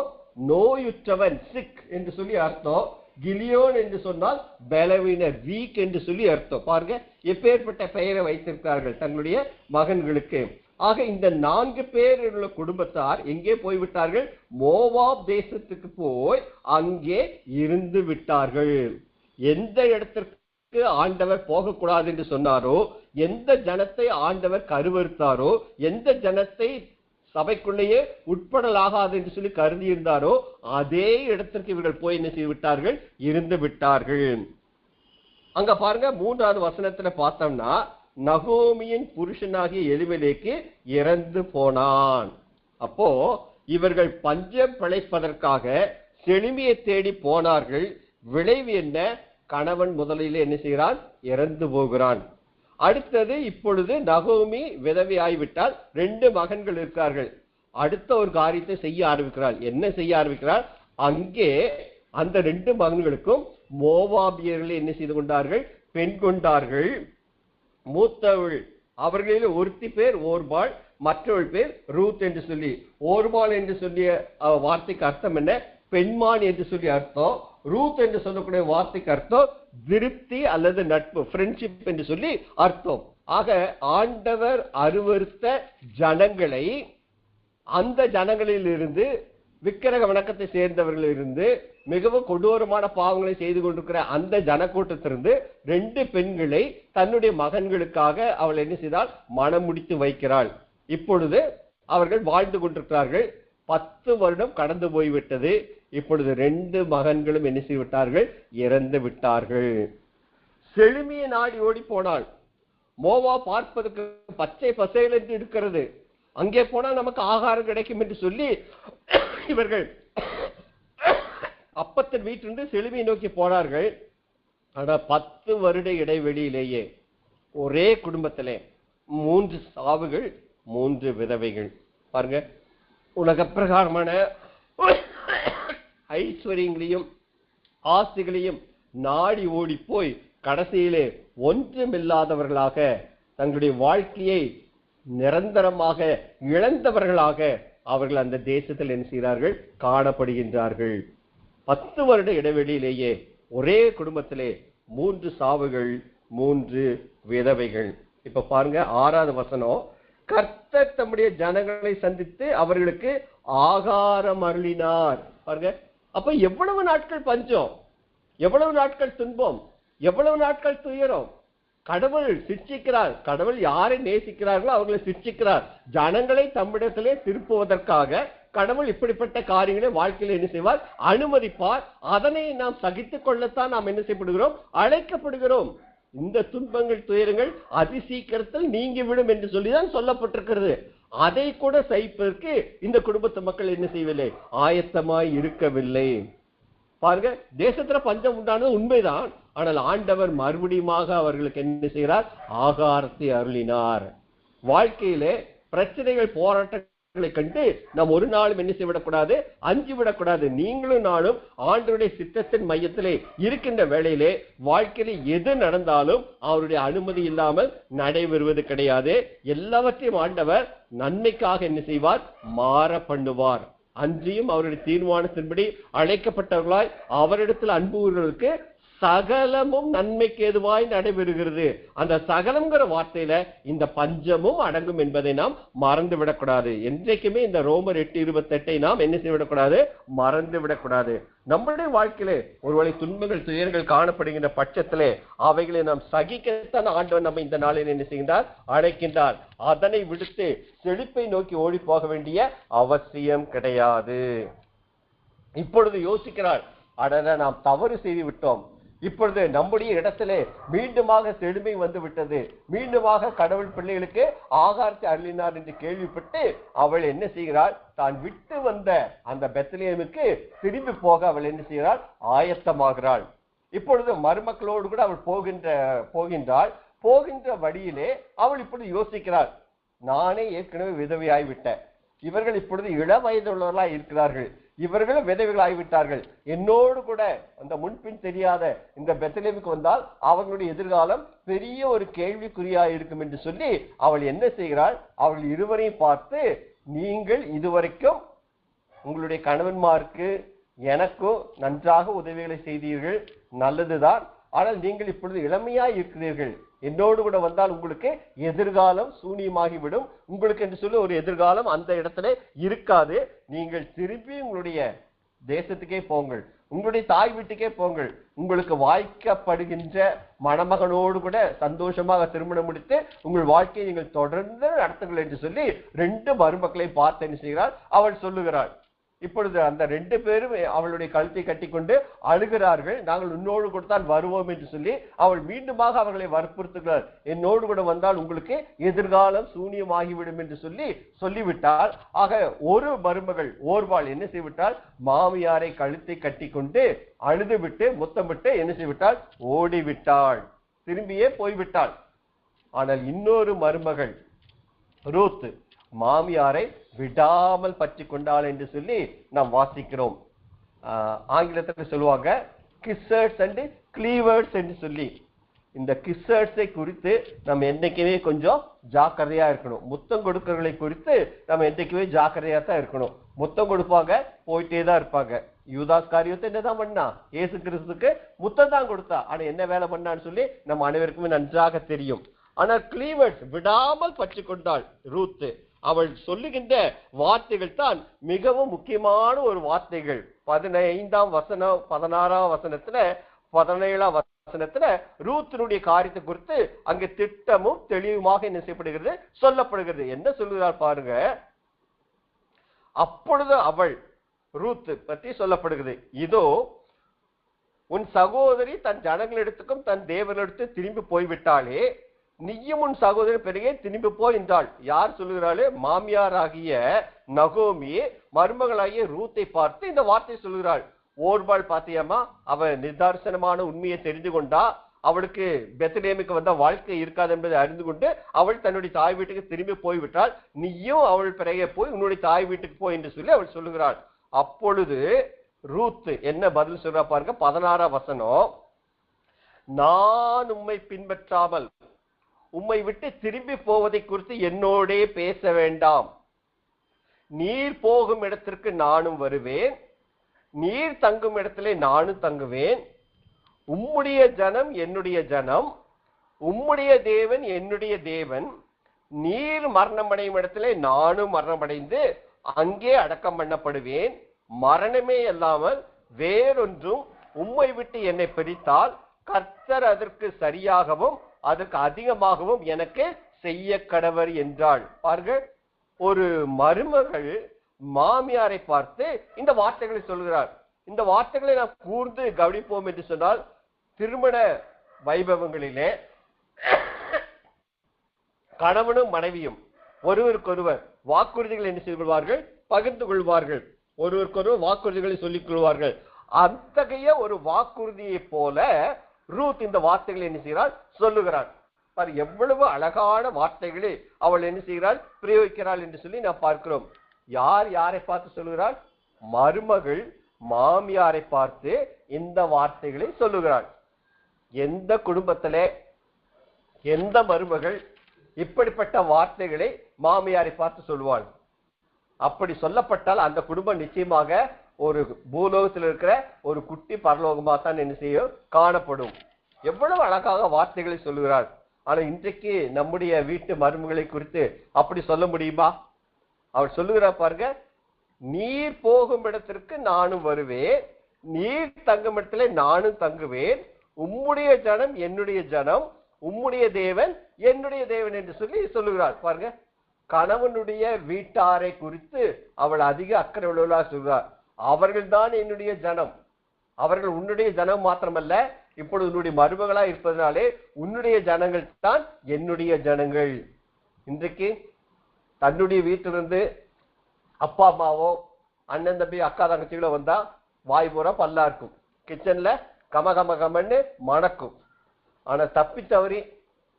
நோயுற்றவன், சிக் என்று சொல்லி அர்த்தம். கிலியோன் என்று சொன்னால் பலவீனர், வீக் என்று சொல்லி அர்த்தம். பாருங்க, எப்பேற்பட்ட பெயரை வைத்திருக்கிறார்கள் தங்களுடைய மகன்களுக்கு. ஆக இந்த 4 பேர் உள்ள குடும்பத்தார் எங்கே போய்விட்டார்கள்? மோவாப் தேசத்துக்கு போய் அங்கே இருந்து விட்டார்கள். எந்த இடத்திற்கு ஆண்டவர் போகக்கூடாது என்று சொன்னாரோ, எந்த ஜனத்தை ஆண்டவர் கருவறுத்தாரோ, எந்த ஜனத்தை சபைக்குள்ளேயே உட்படலாகாது என்று சொல்லி கருதி இருந்தாரோ அதே இடத்திற்கு இவர்கள் போய் என்ன செய்து விட்டார்கள், இருந்து விட்டார்கள். அங்க பாருங்க 3வது வசனத்துல பார்த்தோம்னா, நகோமியின் புருஷனாகிய எலிமெலேக்கு இறந்து போனான். அப்போ இவர்கள் பஞ்சம் பிழைப்பதற்காக செழுமையை தேடி போனார்கள். விளைவு என்ன? கணவன் முதலில் என்ன செய்கிறான், இறந்து போகிறான். அடுத்தது இப்பொழுது நகோமி விதவை ஆகிவிட்டால் 2 மகன்கள் இருக்கார்கள். அடுத்த ஒரு காரியத்தை செய்ய ஆரம்பிக்கிறாள். என்ன செய்ய ஆரம்பிக்கிறாள்? அங்கே அந்த 2 மகன்களுக்கும் மோவாபியர்களை என்ன செய்து கொண்டார்கள், பெண் கொண்டார்கள். மூத்தவள் அவர்களில் ஒருத்தி பேர் ஓர்பாள், மற்றவள் பேர் ரூத் என்று சொல்லி. ஓர்பாள் என்று சொல்லிய வார்த்தைக்கு அர்த்தம் என்ன? பெண்மான் என்று சொல்லி அர்த்தம். ரூத் என்று சொல்லக்கூடிய வார்த்தைக்கு அர்த்தம் திருப்தி அல்லது நட்பு, ஃப்ரெண்ட்ஷிப் என்று சொல்லி அர்த்தம். ஆக ஆண்டவர் அருவருத்த ஜனங்களை, அந்த ஜனங்களில் இருந்து, விக்கிரக வணக்கத்தை சேர்ந்தவர்கள் இருந்து, மிகவும் கொடூரமான பாவங்களை செய்து கொண்டிருக்கிற அந்த ஜனக்கூட்டத்திலிருந்து 2 பெண்களை தன்னுடைய மகன்களுக்காக அவள் என்ன செய்தால், மனம் முடித்து வைக்கிறாள். இப்பொழுது அவர்கள் வாழ்ந்து கொண்டிருக்கிறார்கள். 10 வருடம் கடந்து போய்விட்டது. இப்பொழுது 2 மகன்களும் என்ன செய்து விட்டார்கள், இறந்து விட்டார்கள். செழுமையை நாடி ஓடி போனாள். மோவா பார்ப்பதற்கு பச்சை பசையில் என்று இருக்கிறது, அங்கே போனால் நமக்கு ஆகாரம் கிடைக்கும் என்று சொல்லி இவர்கள் அப்பத்தின் வீட்டிலிருந்து செழுமையை நோக்கி போனார்கள். ஆனால் 10 வருட இடைவெளியிலேயே ஒரே குடும்பத்திலே 3 சாவுகள், 3 விதவைகள். பாருங்க, உலக பிரகாரமான ஐஸ்வர்யங்களையும் ஆசைகளையும் நாடி ஓடி போய் கடைசியிலே ஒன்றுமில்லாதவர்களாக தங்களுடைய வாழ்க்கையை நிரந்தரமாக இழந்தவர்களாக அவர்கள் அந்த தேசத்தில் என்ன செய்கிறார்கள், காணப்படுகின்றார்கள். 10 வருட இடைவெளியிலேயே ஒரே குடும்பத்திலே 3 சாவுகள், 3 விதவைகள். இப்ப பாருங்க 6வது வசனம், கர்த்தர் தம்முடைய ஜனங்களை சந்தித்து அவர்களுக்கு ஆகாரம் அருளினார். பாருங்க, அப்ப எவ்வளவு நாட்கள் பஞ்சம், எவ்வளவு நாட்கள் துன்பம், எவ்வளவு நாட்கள் துயரம். கடவுள் சிட்சிக்கிறார். கடவுள் யாரை நேசிக்கிறார்களோ அவர்களை சிட்சிக்கிறார். ஜனங்களை தம்மிடத்திலே திருப்புவதற்காக கடவுள் இப்படிப்பட்ட காரியங்களை வாழ்க்கையில் என்ன செய்வார், அனுமதிப்பார். அதனை நாம் சகித்துக் கொள்ளத்தான் நாம் என்ன செய்யப்படுகிறோம், அழைக்கப்படுகிறோம். இந்த துன்பங்கள் துயரங்கள் அதி சீக்கிரத்தில் நீங்கிவிடும் என்று சொல்லிதான் சொல்லப்பட்டிருக்கிறது. அதை கூட சகிப்பதற்கு இந்த குடும்பத்து மக்கள் என்ன செய்யவில்லை, ஆயத்தமாய் இருக்கவில்லை. பாருங்க, தேசத்துல பஞ்சம் உண்டானது உண்மைதான். ஆனால் ஆண்டவர் மறுபடியுமாக அவர்களுக்கு என்ன செய்கிறார், ஆகாரத்தை அருளினார். வாழ்க்கையிலே பிரச்சனைகள் போராட்டங்களை கண்டு நாம் ஒரு நாளும் என்ன செய்யவிடக்கூடாது, அஞ்சு விடக்கூடாது. நீங்களும் நானும் ஆண்டவருடைய சித்தத்தின் மையத்திலே இருக்கின்ற வேளையிலே வாழ்க்கையில எது நடந்தாலும் அவருடைய அனுமதி இல்லாமல் நடைபெறுவது கிடையாது. எல்லாவற்றையும் ஆண்டவர் நன்மைக்காக என்ன செய்வார், மாற பண்ணுவார். அன்றியும் அவருடைய தீர்மானத்தின்படி அழைக்கப்பட்டவர்களாய் அவரிடத்தில் அன்புகிறவர்களுக்கு சகலமும் நன்மைக்கு ஏதுவாய் நடைபெறுகிறது. அந்த சகலம்ங்கிற வார்த்தையில இந்த பஞ்சமும் அடங்கும் என்பதை நாம் மறந்து விடக்கூடாது. என்றைக்குமே இந்த ரோமர் 8:28 நாம் என்ன செய்யவிடக்கூடாது, மறந்து விடக்கூடாது. நம்மளுடைய வாழ்க்கையிலே ஒருவேளை துன்பங்கள் துயரங்கள் காணப்படுகின்ற பட்சத்திலே அவைகளை நாம் சகிக்கத்தான் ஆண்டவர் நம்ம இந்த நாளில் என்ன செய்கின்றார், அழைக்கின்றார். அதனை விடுத்து செழிப்பை நோக்கி ஓடி போக வேண்டிய அவசியம் கிடையாது. இப்பொழுது யோசிக்கிறார், அடன நாம் தவறு செய்து விட்டோம், இப்பொழுது நம்முடைய இடத்திலே மீண்டுமாக செழுமை வந்து விட்டது, மீண்டுமாக கடவுள் பிள்ளைகளுக்கு ஆகாரத்தை அருளினார் என்று கேள்விப்பட்டு அவள் என்ன செய்கிறாள், தான் விட்டு வந்த அந்த பெத்லகேமுக்கு திரும்பி போக அவள் என்ன செய்கிறாள், ஆயத்தமாகிறாள். இப்பொழுது மருமக்களோடு கூட அவள் போகின்றாள். போகின்ற வழியிலே அவள் இப்பொழுது யோசிக்கிறாள், நானே ஏற்கனவே விதவையாய்விட்டேன், இவர்கள் இப்பொழுது இள வயதுள்ளவர்களாய் இருக்கிறார்கள், இவர்களும் விதவைகளாகிவிட்டார்கள், என்னோடு கூட அந்த முன்பின் தெரியாத இந்த பெத்லகேமுக்கு வந்தால் அவர்களுடைய எதிர்காலம் பெரிய ஒரு கேள்விக்குறியாய் இருக்கும் என்று சொல்லி அவள் என்ன செய்கிறாள், அவள் இருவரையும் பார்த்து, நீங்கள் இதுவரைக்கும் உங்களுடைய கணவன்மாருக்கு எனக்கும் நன்றாக உதவிகளை செய்தீர்கள், நல்லதுதான். ஆனால் நீங்கள் இப்பொழுது இளமையாய் இருக்கிறீர்கள், என்னோடு கூட வந்தால் உங்களுக்கு எதிர்காலம் சூனியமாகிவிடும், உங்களுக்கு என்று சொல்லி ஒரு எதிர்காலம் அந்த இடத்துல இருக்காது. நீங்கள் திருப்பி உங்களுடைய தேசத்துக்கே போங்கள், உங்களுடைய தாய் வீட்டுக்கே போங்கள், உங்களுக்கு வாய்க்கப்படுகின்ற மணமகனோடு கூட சந்தோஷமாக திருமணம் முடித்து உங்கள் வாழ்க்கையை நீங்கள் தொடர்ந்து நடத்துங்கள் என்று சொல்லி 2 மருமக்களை பார்த்து என்ன செய்கிறார், அவள் சொல்லுகிறாள். இப்பொழுது அந்த 2 பேரும் அவளுடைய கழுத்தை கட்டிக்கொண்டு அழுகிறார்கள். நாங்கள் உன்னோடு கூட தான் வருவோம் என்று சொல்லி அவள் மீண்டுமாக அவர்களை வற்புறுத்துகிறார். என்னோடு கூட வந்தால் உங்களுக்கு எதிர்காலம் சூனியமாகிவிடும் என்று சொல்லிவிட்டால், ஆக ஒரு மருமகள் ஓர்வாள் என்ன செய்விட்டால், மாமியாரை கழுத்தை கட்டிக்கொண்டு அழுது விட்டு முத்தமிட்டு என்ன செய்விட்டால், ஓடிவிட்டாள், திரும்பியே போய்விட்டாள். ஆனால் இன்னொரு மருமகள் ரூத் மாமியாரை விடாமல் பற்றி கொண்டாள் என்று சொல்லி நாம் வாசிக்கிறோம். ஆங்கிலத்தில் சொல்லுவாங்க கிஸ்ஸர்ஸ் அண்ட் கிளீவர்ஸ் என்று சொல்லி. இந்த கிஸ்ஸர்ஸை குறித்து நம்ம என்னைக்குமே கொஞ்சம் ஜாக்கிரதையா இருக்கணும். முத்தம் கொடுக்கறவர்களை குறித்து நம்ம என்னைக்குமே ஜாக்கிரதையா தான் இருக்கணும். முத்தம் கொடுப்பாங்க, போயிட்டே தான் இருப்பாங்க. யூதாஸ் காரியத்தை என்னதான் பண்ணா, இயேசு கிறிஸ்துக்கு முத்தம் தான் கொடுத்தா, ஆனா என்ன வேலை பண்ணான்னு சொல்லி நம்ம அனைவருக்குமே நன்றாக தெரியும். ஆனால் கிளீவர்ஸ் விடாமல் பற்றி கொண்டாள் ரூத். அவள் சொல்லுகின்ற வார்த்தைகள் தான் மிகவும் முக்கியமான ஒரு வார்த்தைகள். 15ஆம் வசனம், 16ஆம் வசனத்துல, 17ஆம் வசனத்துல ரூத்தினுடைய காரியத்தை குறித்து அங்கு திட்டமும் தெளிவுமாக என்ன செய்யப்படுகிறது, சொல்லப்படுகிறது. என்ன சொல்லுகிறார் பாருங்க. அப்பொழுது அவள் ரூத் பற்றி சொல்லப்படுகிறது, இதோ உன் சகோதரி தன் ஜனங்களிடத்துக்கும் தன் தேவனிடத்து திரும்பி போய்விட்டாளே, நீயும் உன் சகோதரி பிறகே திரும்பி போய் என்றாள். யார் சொல்லுகிறாளே, மாமியாராகிய நகோமி மருமகளாகிய ரூத்தை பார்த்து இந்த வார்த்தை சொல்லுகிறாள். ஓர்பாள் பாத்தியம்மா, அவ நிதர்சனமான உண்மையை தெரிந்து கொண்டா. அவளுக்கு பெத்லெஹேமுக்கு வந்த வாழ்க்கை இருக்காது என்பதை அறிந்து கொண்டு அவள் தன்னுடைய தாய் வீட்டுக்கு திரும்பி போய்விட்டாள். நீயும் அவள் பிறகே போய் உன்னுடைய தாய் வீட்டுக்கு போய் என்று சொல்லி அவள் சொல்லுகிறாள். அப்பொழுது ரூத் என்ன பதில் சொல்றா பாருங்க. 16ஆம் வசனம், நான் உம்மை பின்பற்றாமல் உம்மை விட்டு திரும்பி போவதை குறித்து என்னோடே பேச வேண்டாம். நீர் போகும் இடத்திற்கு நானும் வருவேன், நீர் தங்கும் இடத்திலே நானும் தங்குவேன். உம்முடைய ஜனம் என்னுடைய ஜனம், உம்முடைய தேவன் என்னுடைய தேவன். நீர் மரணமடையும் இடத்திலே நானும் மரணமடைந்து அங்கே அடக்கம் பண்ணப்படுவேன். மரணமே அல்லாமல் வேறொன்றும் உம்மை விட்டு என்னை பிரித்தால் கர்த்தர் அதற்கு சரியாகவும் அதற்கு அதிகமாகவும் எனக்கு செய்ய கடவர் என்றாள். பாருங்கள், ஒரு மருமகள் மாமியாரை பார்த்து இந்த வார்த்தைகளை சொல்கிறார். இந்த வார்த்தைகளை நாம் கூர்ந்து கவனிப்போம் என்று சொன்னால், திருமண வைபவங்களிலே கணவனும் மனைவியும் ஒருவருக்கொருவர் வாக்குறுதிகள் என்ன செய்து கொள்வார்கள், பகிர்ந்து கொள்வார்கள். ஒருவருக்கொருவர் வாக்குறுதிகளை சொல்லிக் கொள்வார்கள். அத்தகைய ஒரு வாக்குறுதியை போல ரூத் இந்த வார்த்தைகளை என்ன செய்கிறாள், சொல்லுகிறாள். பாரு, எவ்வளவு அழகான வார்த்தைகளை அவள் என்ன செய்கிறாள், பிரயோகிக்கிறாள் என்று சொல்லி நாம் பார்க்கிறோம். யார் யாரை பார்த்து சொல்லுகிறாள்? மருமகள் மாமியாரை பார்த்து இந்த வார்த்தைகளை சொல்லுகிறாள். எந்த குடும்பத்திலே எந்த மருமகள் இப்படிப்பட்ட வார்த்தைகளை மாமியாரை பார்த்து சொல்லுவாள்? அப்படி சொல்லப்பட்டால் அந்த குடும்பம் நிச்சயமாக ஒரு பூலோகத்தில் இருக்கிற ஒரு குட்டி பரலோகமா தான் என்ன செய்யும், காணப்படும். எவ்வளவு அழகாக வார்த்தைகளை சொல்லுகிறாள். ஆனா இன்றைக்கு நம்முடைய வீட்டு மருமகளை குறித்து அப்படி சொல்ல முடியுமா? அவள் சொல்லுகிறார் பாருங்க, நீர் போகும் இடத்திற்கு நானும் வருவேன், நீர் தங்கும் இடத்துல நானும் தங்குவேன். உம்முடைய ஜனம் என்னுடைய ஜனம், உம்முடைய தேவன் என்னுடைய தேவன் என்று சொல்லி சொல்லுகிறாள். பாருங்க, கணவனுடைய வீட்டாரை குறித்து அவள் அதிக அக்கறை உள்ளவளாக சொல்கிறார். அவர்கள் தான் என்னுடைய ஜனம். அவர்கள் உன்னுடைய ஜனம் மாத்திரமல்ல, இப்பொழுது உன்னுடைய மருமகளா இருப்பதனாலே உன்னுடைய ஜனங்கள் தான் என்னுடைய ஜனங்கள். இன்றைக்கு தன்னுடைய வீட்டிலிருந்து அப்பா அம்மாவோ அண்ணன் தம்பி அக்கா தங்கச்சிகளோ வந்தா வாய் பூரா பல்லா இருக்கும், கிச்சன்ல கம கம கமன்னு மணக்கும். ஆனா தப்பி தவறி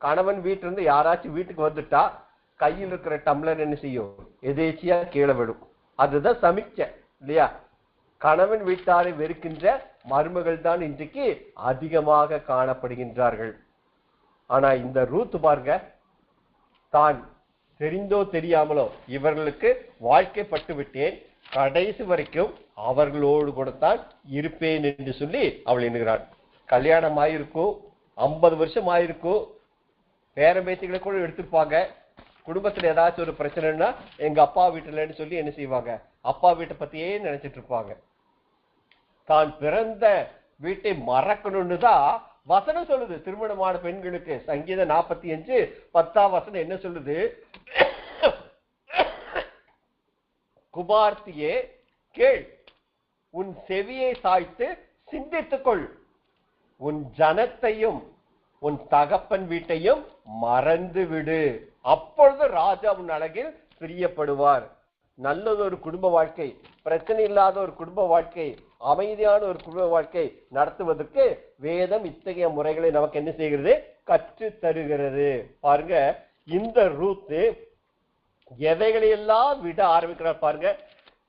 கணவன் வீட்டிலிருந்து யாராச்சும் வீட்டுக்கு வந்துட்டா கையில் இருக்கிற டம்ளர் என்ன செய்யும், எதேச்சியா கீழே விடும். அதுதான் சமிச்சை இல்லையா? கணவன் வீட்டாரை வெறுக்கின்ற மருமகள் தான் இன்றைக்கு அதிகமாக காணப்படுகின்றார்கள். ஆனா இந்த ரூத் பாருங்க, தான் தெரிந்தோ தெரியாமலோ இவர்களுக்கு வாழ்க்கைப்பட்டு விட்டேன், கடைசி வரைக்கும் அவர்களோடு கூட தான் இருப்பேன் என்று சொல்லி அவள் எண்ணுகிறாள். கல்யாணம் ஆயிருக்கும், 50 வருஷம் ஆயிருக்கும், பேரன் பேத்திகளை கூட எடுத்துருப்பாங்க. குடும்பத்துல ஏதாச்சும் ஒரு பிரச்சனைன்னா எங்க அப்பா வீட்டுலன்னு சொல்லி என்ன செய்வாங்க, அப்பா வீட்டை பத்தியே நினைச்சிட்டு இருப்பாங்க. தான் பிறந்த வீட்டை மறக்கணும்னு தான் வசனம் சொல்லுது. திருமணமான பெண்களுக்கு சங்கீதம் 45:10 வசனம் என்ன சொல்லுது? குமார்த்தியே கேள், உன் செவியை சாய்த்து சிந்தித்துக்கொள், உன் ஜனத்தையும் உன் தகப்பன் வீட்டையும் மறந்து விடு, அப்பொழுது ராஜா உன் அழகில் பிரியப்படுவார். நல்லது ஒரு குடும்ப வாழ்க்கை, பிரச்சனை இல்லாத ஒரு குடும்ப வாழ்க்கை, அமைதியான ஒரு குடும்ப வாழ்க்கை நடத்துவதற்கு வேதம் இத்தகைய முறைகளை நமக்கு என்ன செய்கிறது? கற்று தருகிறது. பாருங்க, இந்த ரூத்து எவைகளையெல்லாம் விட ஆரம்பிக்கிறார் பாருங்க.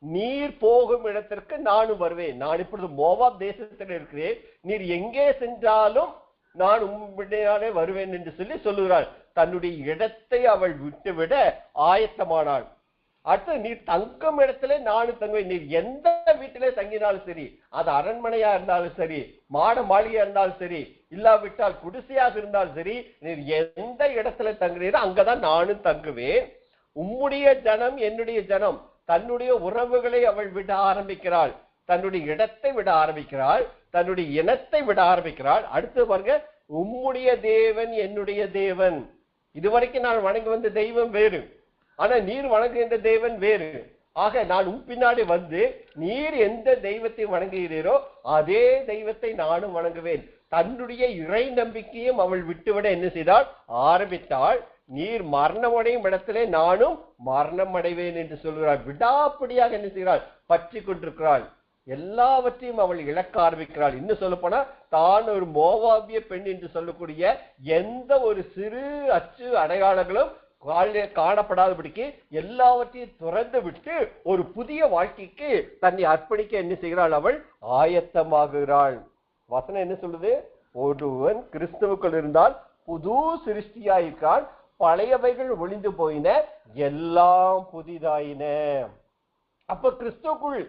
நீர் போகும் இடத்திற்கு நானும் வருவேன், நான் இப்பொழுது மோவாப் தேசத்தில் இருக்கிறேன், நீர் எங்கே சென்றாலும் நான் உம்முடையாலே வருவேன் என்று சொல்லி சொல்லுகிறாள். தன்னுடைய இடத்தை அவள் விட்டுவிட ஆயத்தமானாள். அடுத்து, நீர் தங்கும் இடத்துல நானும் தங்குவேன், நீர் எந்த வீட்டிலே தங்கினாலும் சரி, அது அரண்மனையா இருந்தாலும் சரி, மாட மாளிகையா இருந்தாலும் சரி, இல்லாவிட்டால் குடிசையாக இருந்தாலும் சரி, நீர் எந்த இடத்துல தங்குறீரோ அங்கதான் நானும் தங்குவேன். உம்முடைய ஜனம் என்னுடைய ஜனம். தன்னுடைய உறவுகளை அவள் விட ஆரம்பிக்கிறாள், தன்னுடைய இடத்தை விட ஆரம்பிக்கிறாள், தன்னுடைய இனத்தை விட ஆரம்பிக்கிறாள். அடுத்து பாருங்க, உம்முடைய தேவன் என்னுடைய தேவன். இதுவரைக்கும் நான் வணங்கி வந்த தெய்வம் வேறு, ஆனா நீர் வணங்குகின்ற தேவன் வேறு. ஆக நான் உன் பின்னாடி வந்து நீர் எந்த தெய்வத்தை வணங்குகிறீரோ அதே தெய்வத்தை நானும் வணங்குவேன். தன்னுடைய இறை நம்பிக்கையும் அவள் விட்டுவிட என்ன செய்தாள்? ஆரம்பித்தாள். நீர் மரணமடையும் இடத்திலே நானும் மரணம் அடைவேன் என்று சொல்கிறாள். விடாப்படியாக என்ன செய்கிறாள்? பற்றி கொண்டிருக்கிறாள். எல்லாவற்றையும் அவள் இழக்க ஆரம்பிக்கிறாள். இன்னும் சொல்ல போனா, தான் ஒரு மோவாபிய பெண் என்று சொல்லக்கூடிய எந்த ஒரு சிறு அச்சு அடையாளங்களும் காணப்படாதபடிக்கு எல்லாவற்றையும் துறந்து விட்டு ஒரு புதிய வாழ்க்கைக்கு தன்னை அர்ப்பணிக்க என்ன செய்கிறாள்? அவள் ஆயத்தமாகிறாள். வசனம் என்ன சொல்லுது? ஒருவன் கிறிஸ்துவுக்குள் இருந்தால் புது சிருஷ்டியாயிருக்கான், பழையவைகள் ஒளிந்து போயின, எல்லாம் புதிதாயின. அப்ப கிறிஸ்துவுக்குள்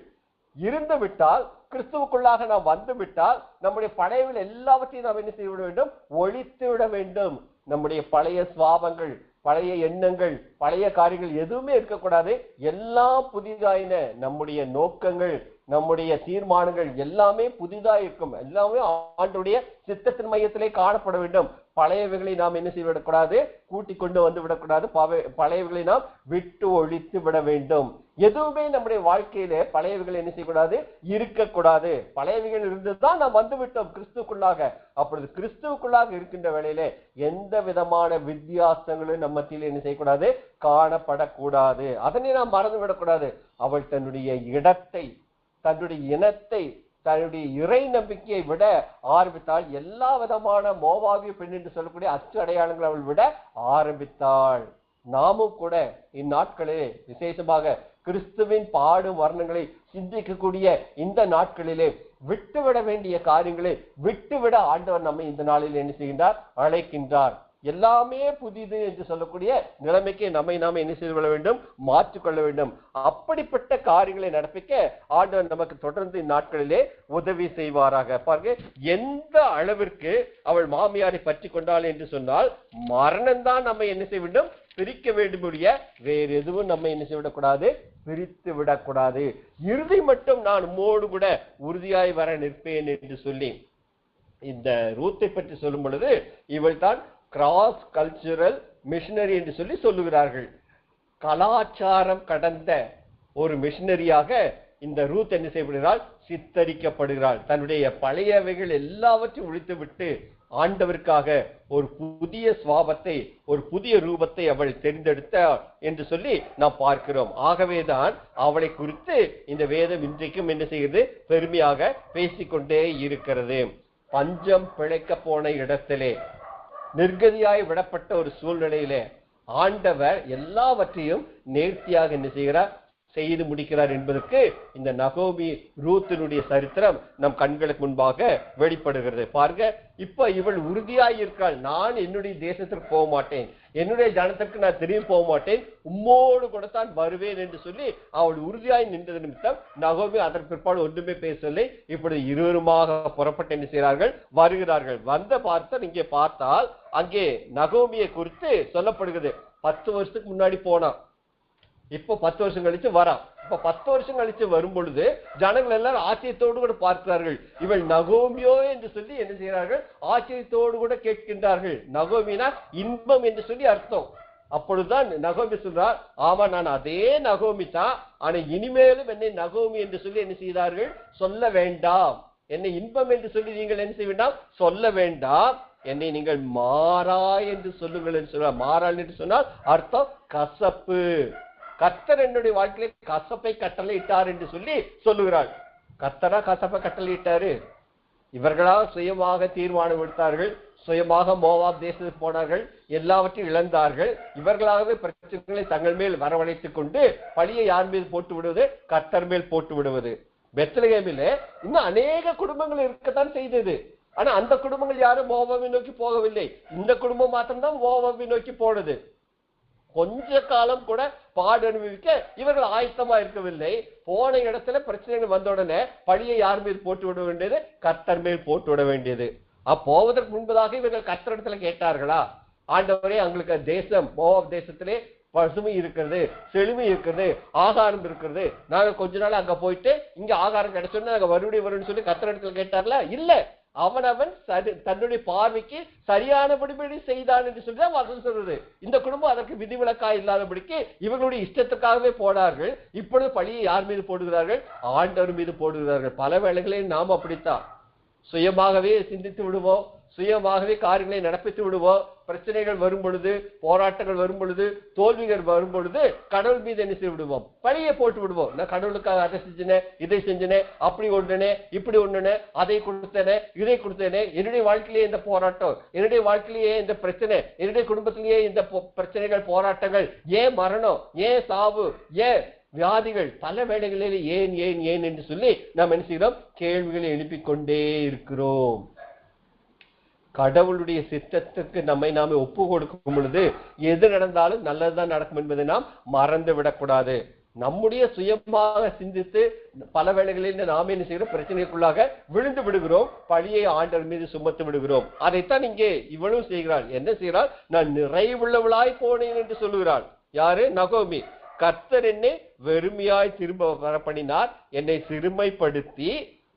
இருந்து விட்டால், கிறிஸ்துவுக்குள்ளாக நாம் வந்து விட்டால், நம்முடைய பழையவில் எல்லாவற்றையும் நாம் என்ன செய்ய வேண்டும்? ஒழித்து விட வேண்டும். நம்முடைய பழைய சுவாபங்கள், பழைய எண்ணங்கள், பழைய காரியங்கள் எதுவுமே இருக்கக்கூடாது. எல்லாம் புதிதாயின. நம்முடைய நோக்கங்கள், நம்முடைய தீர்மானங்கள் எல்லாமே புதிதா இருக்கும். எல்லாமே ஆண்டுடைய சித்தத்தின் மையத்திலே காணப்பட வேண்டும். பழையவைகளை நாம் என்ன செய்ய விடக்கூடாது? கூட்டிக் கொண்டு வந்து விடக்கூடாது. பழையவைகளை நாம் விட்டு ஒழித்து விட வேண்டும். எதுவுமே நம்முடைய வாழ்க்கையில பழையவைகள் என்ன செய்யக்கூடாது? இருக்கக்கூடாது. பழையவைகள் இருந்துதான் நாம் வந்து விட்டோம் கிறிஸ்துக்குள்ளாக. அப்பொழுது கிறிஸ்துவுக்குள்ளாக இருக்கின்ற வேளையிலே எந்த விதமான வித்தியாசங்களும் நம்ம மத்தியில் என்ன செய்யக்கூடாது? காணப்படக்கூடாது. அதனை நாம் மறந்து விடக்கூடாது. அவள் தன்னுடைய இடத்தை, தன்னுடைய இனத்தை, தன்னுடைய இறை நம்பிக்கையை விட ஆரம்பித்தாள். எல்லா விதமான மோவாபிய பெண் என்று சொல்லக்கூடிய அச்சு அடையாளங்களை அவள் விட ஆரம்பித்தாள். நாமும் கூட இந்நாட்களிலே, விசேஷமாக கிறிஸ்துவின் பாடும் வர்ணங்களை சிந்திக்கக்கூடிய இந்த நாட்களிலே விட்டுவிட வேண்டிய காரியங்களை விட்டுவிட ஆண்டவர் நம்மை இந்த நாளில் என்ன செய்கின்றார்? அழைக்கின்றார். எல்லாமே புதிது என்று சொல்லக்கூடிய நிலைமைக்கு நம்மை நாம என்ன செய்து கொள்ள வேண்டும்? மாற்றிக்கொள்ள வேண்டும். அப்படிப்பட்ட காரியங்களை நடப்பிக்க ஆண்டவர் நமக்கு தொடர்ந்து இந்நாட்களிலே உதவி செய்வாராக. பாருங்க, எந்த அளவிற்கு அவள் மாமியாரை பற்றி கொண்டாள் என்று சொன்னால், மரணம்தான் நம்ம என்ன செய்ய வேண்டும்? பிரிக்க வேண்டுமுடிய வேறு எதுவும் நம்ம என்ன செய்யக்கூடாது? பிரித்து விடக்கூடாது. இறுதி மட்டும் நான் உம்மோடு கூட உறுதியாய் வர நிற்பேன் என்று சொல்லி இந்த ரூத்தை பற்றி சொல்லும் பொழுது, இவள் தான் கிராஸ் கல்ச்சுரல் மிஷனரி என்று சொல்லி சொல்லுகிறார்கள். கலாச்சாரம் கடந்த ஒரு மிஷனரியாக இந்த ரூத் என்ன செய்யப்படுகிறாள்? சித்தரிக்கப்படுகிறாள். தன்னுடைய பழையவைகள் எல்லாவற்றையும் ஒழித்து விட்டு ஆண்டவருக்காக ஒரு புதிய சுவாபத்தை, ஒரு புதிய ரூபத்தை அவள் தெரிந்தெடுத்தாள் என்று சொல்லி நாம் பார்க்கிறோம். ஆகவேதான் அவளை குறித்து இந்த வேதம் இன்றைக்கும் என்ன செய்கிறது? பெருமையாக பேசிக்கொண்டே இருக்கிறது. பஞ்சம் பிழைக்க போன இடத்திலே, நிர்கதியாய் விடப்பட்ட ஒரு சூழ்நிலையிலே ஆண்டவர் எல்லாவற்றையும் நேர்த்தியாக என்ன செய்கிறார்? செய்து முடிக்கிறார் என்பதற்கு இந்த நகோமி ரூத்தினுடைய சரித்திரம் நம் கண்களுக்கு முன்பாக வெளிப்படுகிறது. பாருங்க, இப்ப இவள் உறுதியாய் இருக்காள். நான் என்னுடைய தேசத்திற்கு போக மாட்டேன், என்னுடைய ஜனத்திற்கு நான் திரும்பி போக மாட்டேன், உம்மோடு கூட தான் வருவேன் என்று சொல்லி அவள் உறுதியாய் நின்றது நிமித்தம் நகோமி அதற்கு பிற்பாடு ஒன்றுமே பேசவில்லை. இப்படி இருவருமாக புறப்பட்டு என்ன செய்கிறார்கள்? வருகிறார்கள். வந்த பார்த்தால் இங்கே பார்த்தால் அங்கே நகோமியை குறித்து சொல்லப்படுகிறது. 10 வருஷத்துக்கு முன்னாடி போனா, இப்போ 10 வருஷம் கழிச்சு வரான். இப்ப 10 வருஷம் கழிச்சு வரும் பொழுது ஜனங்கள் எல்லாரும் ஆச்சரியத்தோடு கூட பார்க்கிறார்கள். இவள் நகோமியோ என்று சொல்லி என்ன செய்கிறார்கள்? ஆச்சரியத்தோடு கூட கேட்கின்றார்கள். நகோமினா இன்பம் என்று சொல்லி அர்த்தம். அப்பொழுதுதான் நகோமி சொல்றார், ஆமா நான் அதே நகோமி தான், ஆனா இனிமேலும் என்னை நகோமி என்று சொல்லி என்ன செய்தார்கள்? சொல்ல வேண்டாம். என்னை இன்பம் என்று சொல்லி நீங்கள் என்ன செய்ய வேண்டாம்? சொல்ல வேண்டாம். என்னை நீங்கள் மாறா என்று சொல்லுங்கள் என்று சொல்றார். மாறாள் என்று சொன்னால் அர்த்தம் கசப்பு. கர்த்தர் என்னுடைய வாழ்க்கையில கசப்பை கட்டளை இட்டார் என்று சொல்லி சொல்லுகிறாள். கர்த்தரா கசப்பை கட்டளை இட்டாரு? இவர்களா சுயமாக தீர்மானம் எடுத்தார்கள். சுயமாக மோவாப் தேசத்துக்கு போனார்கள். எல்லாவற்றையும் இழந்தார்கள். இவர்களாகவே பிரச்சனைகளை தங்கள் மேல் வரவழைத்துக் கொண்டு பழியை யார் மீது போட்டு விடுவது? கர்த்தர் மேல் போட்டு விடுவது. பெத்லகேமிலே இன்னும் அநேக குடும்பங்கள் இருக்கத்தான் செய்தது. ஆனா அந்த குடும்பங்கள் யாரும் மோவாபை நோக்கி போகவில்லை. இந்த குடும்பம் மாத்திரம்தான் மோவாபை நோக்கி போனது. கொஞ்ச காலம் கூட பாடு அனுபவிக்க இவர்கள் ஆயத்தமா இருக்கவில்லை. போன இடத்துல பிரச்சனைகள் வந்த உடனே பழியை யார் மீது போட்டு விட வேண்டியது? கர்த்தர் மேல் போட்டு விட வேண்டியது. போவதற்கு முன்பதாக இவர்கள் கர்த்தரிடத்துல கேட்டார்களா? ஆண்டவரே, எங்களுக்கு தேசம் மோவாப் தேசத்திலே பசுமை இருக்கிறது, செழுமை இருக்கிறது, ஆகாரம் இருக்கிறது, நாங்க கொஞ்ச நாள் அங்க போயிட்டு இங்க ஆகாரம் கிடைச்சோன்னா நாங்க மறுபடியும் வரும்னு சொல்லி கர்த்தரிடத்துல கேட்டார்களா? இல்ல. அவனவன் தன்னுடைய பார்வைக்கு சரியானபடி செய்தான் என்று சொல்லிதான் வசனம் சொல்றது. இந்த குடும்பம் அதற்கு விதிவிலக்கா இல்லாதபடிக்கு இவர்களுடைய இஷ்டத்துக்காகவே போனார்கள். இப்பொழுது பழியை யார் மீது போடுகிறார்கள்? ஆண்டவர் மீது போடுகிறார்கள். பல வேளைகளில் நாம் அப்படித்தான் சுயமாகவே சிந்தித்து விடுவோம், சுயமாகவே காரியங்களை நடப்பித்து விடுவோம். பிரச்சனைகள் வரும் பொழுது, போராட்டங்கள் வரும் பொழுது, தோல்விகள் வரும் பொழுது கடவுள் மீது என்ன செய்து விடுவோம்? பழியை போட்டு விடுவோம். நான் கடவுளுக்காக அதை செஞ்சினேன், இதை செஞ்சினேன், அப்படி ஒன்றுனே, இப்படி ஒன்றுனே, அதை கொடுத்தேனே, இதை கொடுத்தேனே, என்னுடைய வாழ்க்கையிலேயே இந்த போராட்டம், என்னுடைய வாழ்க்கையிலேயே இந்த பிரச்சனை, என்னுடைய குடும்பத்திலேயே இந்த பிரச்சனைகள், போராட்டங்கள், ஏன் மரணம், ஏன் சாவு, ஏன் வியாதிகள், பல வேளைகளில் ஏன் ஏன் ஏன் என்று சொல்லி நாம் என்ன செய்கிறோம்? கேள்விகளை எழுப்பிக் கொண்டே இருக்கிறோம். கடவுளுடைய சித்தத்துக்கு நம்மை நாமே ஒப்பு கொடுக்கும் பொழுது எது நடந்தாலும் நல்லதுதான் நடக்கும் என்பதை நாம் மறந்து விடக்கூடாது. நம்முடைய சுயமாக சிந்தித்து பல வேளைகளில் நாம் என்ன செய்கிறோம்? பிரச்சனைக்குள்ளாக விழுந்து விடுகிறோம். பழியை ஆண்டவர் மீது சுமத்து விடுகிறோம். அதைத்தான் இங்கே இவளும் செய்கிறாள். என்ன செய்கிறாள்? நான் நிறைவுள்ளவளாய் போனேன் என்று சொல்லுகிறாள். யாரு? நகோமி. கர்த்தர் என்னை வெறுமையாய் திரும்ப வர பண்ணினார், என்னை சிறுமைப்படுத்தி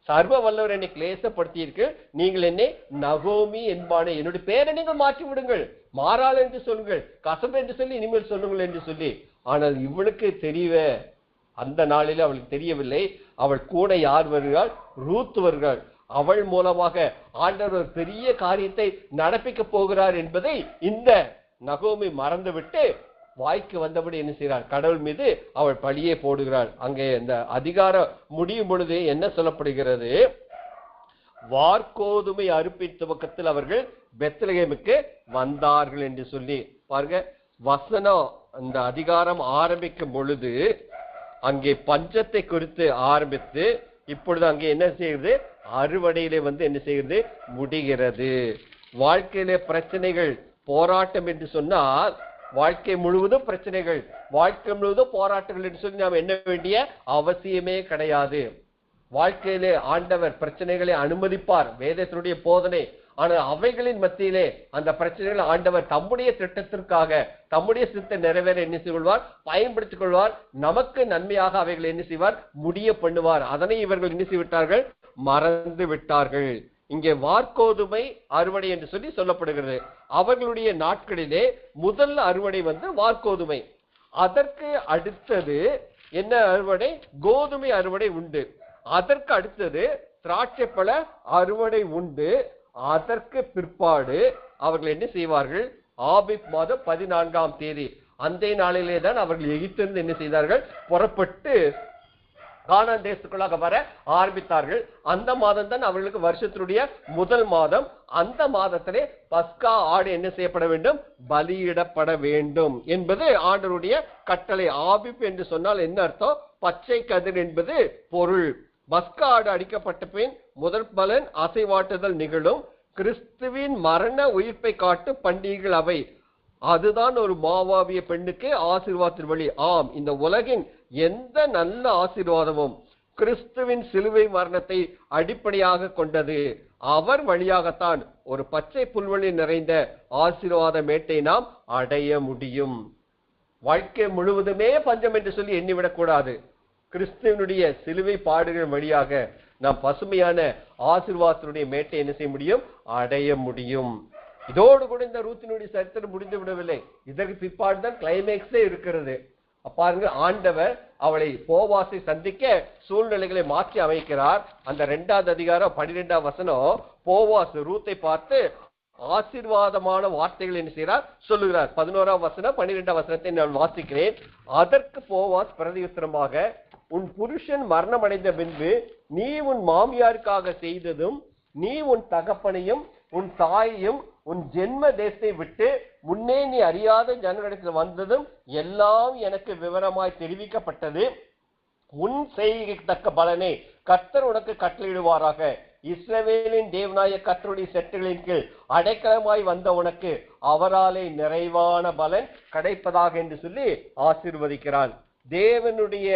சர்வ வல்லவர் என்னை கிளேசப்படுத்தியிருக்கு, நீங்கள் என்னை நகோமி என்பானே, என்னுடைய பேரை நீங்கள் மாற்றி விடுங்கள், மாறாள் என்று சொல்லுங்கள், கசப்பு என்று சொல்லி இனிமேல் சொல்லுங்கள் என்று சொல்லி. ஆனால் இவளுக்கு தெரியவே, அந்த நாளில் அவளுக்கு தெரியவில்லை. அவள் கூட யார் வருகிறாள்? ரூத் வருகிறாள். அவள் மூலமாக ஆண்டவர் ஒரு பெரிய காரியத்தை நடப்பிக்க போகிறார் என்பதை இந்த நகோமி மறந்துவிட்டு வாய்க்கு வந்தபடி என்ன செய்கிறாள்? கடவுள் மீது அவள் பழியை போடுகிறாள். அங்கே இந்த அதிகாரம் முடியும் பொழுது என்ன சொல்லப்படுகிறது? வார்கோதுமை அறுப்பின் துவக்கத்தில் அவர்கள் பெத்லகேமுக்கு வந்தார்கள் என்று சொல்லி பாருங்க. வசனம் அந்த அதிகாரம் ஆரம்பிக்கும் பொழுது அங்கே பஞ்சத்தை குறித்து ஆரம்பித்து இப்பொழுது அங்கே என்ன செய்கிறது? அறுவடையிலே என்ன செய்கிறது? முடிகிறது. வாழ்க்கையிலே பிரச்சனைகள், போராட்டம் என்று சொன்னால் வாழ்க்கை முழுவதும் பிரச்சனைகள், வாழ்க்கை முழுவதும் போராட்டங்கள் என்று சொல்லி நாம் எண்ண வேண்டிய அவசியமே கிடையாது. வாழ்க்கையிலே ஆண்டவர் பிரச்சனைகளை அனுமதிப்பார், வேதத்தினுடைய போதனை. ஆனால் அவைகளின் மத்தியிலே அந்த பிரச்சனைகளை ஆண்டவர் தம்முடைய திட்டத்திற்காக, தம்முடைய சித்த நிறைவேற என்ன செய்வார்? பயன்படுத்திக் கொள்வார். நமக்கு நன்மையாக அவைகளை என்ன செய்வார்? முடிய பண்ணுவார். அதனை இவர்கள் என்ன செய்விட்டார்கள்? மறந்து விட்டார்கள். இங்கே வார்கோதுமை அறுவடை என்று சொல்லி சொல்லப்படுகிறது. அவர்களுடைய நாட்களிலே முதல் அறுவடை வார்கோதுமை. அதற்கு அடுத்தது என்ன அறுவடை? கோதுமை அறுவடை உண்டு. அதற்கு அடுத்தது திராட்சை பழ அறுவடை உண்டு. அதற்கு பிற்பாடு அவர்கள் என்ன செய்வார்கள்? ஆபிப் மாதம் 14ஆம் தேதி அந்த நாளிலே தான் அவர்கள் எகிப்திலிருந்து என்ன செய்தார்கள்? புறப்பட்டு கானான் தேசத்துக்குள்ளாக வர ஆரம்பித்தார்கள். அந்த மாதம் தான் அவர்களுக்கு வருஷத்தினுடைய முதல் மாதம். அந்த மாதத்திலே பஸ்கா ஆடு என்ன செய்யப்பட வேண்டும்? பலியிடப்பட வேண்டும் என்பது ஆண்டவருடைய கட்டளை. ஆபிப் என்று சொன்னால் என்ன அர்த்தம்? பச்சை கதிர் என்பது பொருள். பஸ்கா ஆடு அடிக்கப்பட்ட பின் முதல் பலன் அசைவாட்டுதல் நிகழும். கிறிஸ்துவின் மரண உயிர்ப்பை காட்டும் பண்டிகைகள் அவை. அதுதான் ஒரு மாவாவிய பெண்ணுக்கு ஆசீர்வாதத்தின் வழி. ஆம், இந்த உலகின் எந்த நல்ல ஆசீர்வாதமும் கிறிஸ்துவின் சிலுவை மரணத்தை அடிப்படையாக கொண்டது. அவர் வழியாகத்தான் ஒரு பச்சை புல்வெளி நிறைந்த ஆசீர்வாத மேட்டை நாம் அடைய முடியும். வாழ்க்கை முழுவதுமே பஞ்சம் என்று சொல்லி எண்ணிவிடக் கூடாது. கிறிஸ்துவனுடைய சிலுவை பாடுகள் வழியாக நாம் பசுமையான ஆசீர்வாதத்தினுடைய மேட்டை என்ன செய்ய முடியும்? அடைய முடியும். இதோடு கூட இந்த ரூத்தினுடைய சரித்திரம் முடிந்து விடவில்லை. இதற்கு பிற்பாடுதான் கிளைமேக்ஸே இருக்கிறது. பாருங்க, ஆண்டவர் அவளை போவாசை சந்திக்க சூழ்நிலைகளை மாற்றி அமைக்கிறார். அந்த 2வது அதிகாரம் 12ஆம் வசனம், போவாஸ் ரூத்தை பார்த்து ஆசீர்வாதமான வார்த்தைகள் என்ன செய்கிறார் சொல்லுகிறார். 11ஆம் வசனம் 12ஆம் வசனத்தை நான் வாசிக்கிறேன். அதற்கு போவாஸ் பிரதியுத்தரமாக, உன் புருஷன் மரணம் அடைந்த பின்பு நீ உன் மாமியாருக்காக செய்ததும், நீ உன் தகப்பனையும் உன் தாயையும் உன் ஜென்ம தேசத்தை விட்டு முன்னே நீ அறியாத ஜனங்களிடத்தில் வந்ததும் எல்லாம் எனக்கு விவரமாய் தெரிவிக்கப்பட்டது. உன் செய்கைக்கு தக்க பலனை கர்த்தர் உனக்கு கட்டளையிடுவாராக. இஸ்ரவேலின் தேவனாய கர்த்தருடைய செட்டுகளின் கீழ் அடைக்கலமாய் வந்த உனக்கு அவராலே நிறைவான பலன் கிடைப்பதாக என்று சொல்லி ஆசீர்வதிக்கிறான். தேவனுடைய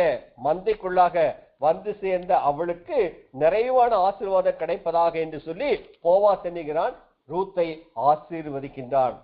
மந்தைக்குள்ளாக வந்து சேர்ந்த அவளுக்கு நிறைவான ஆசீர்வாதம் கிடைப்பதாக என்று சொல்லி போவாஸ் என்கிறான். ரூத்தை ஆசீர்வதிக்கின்றான்.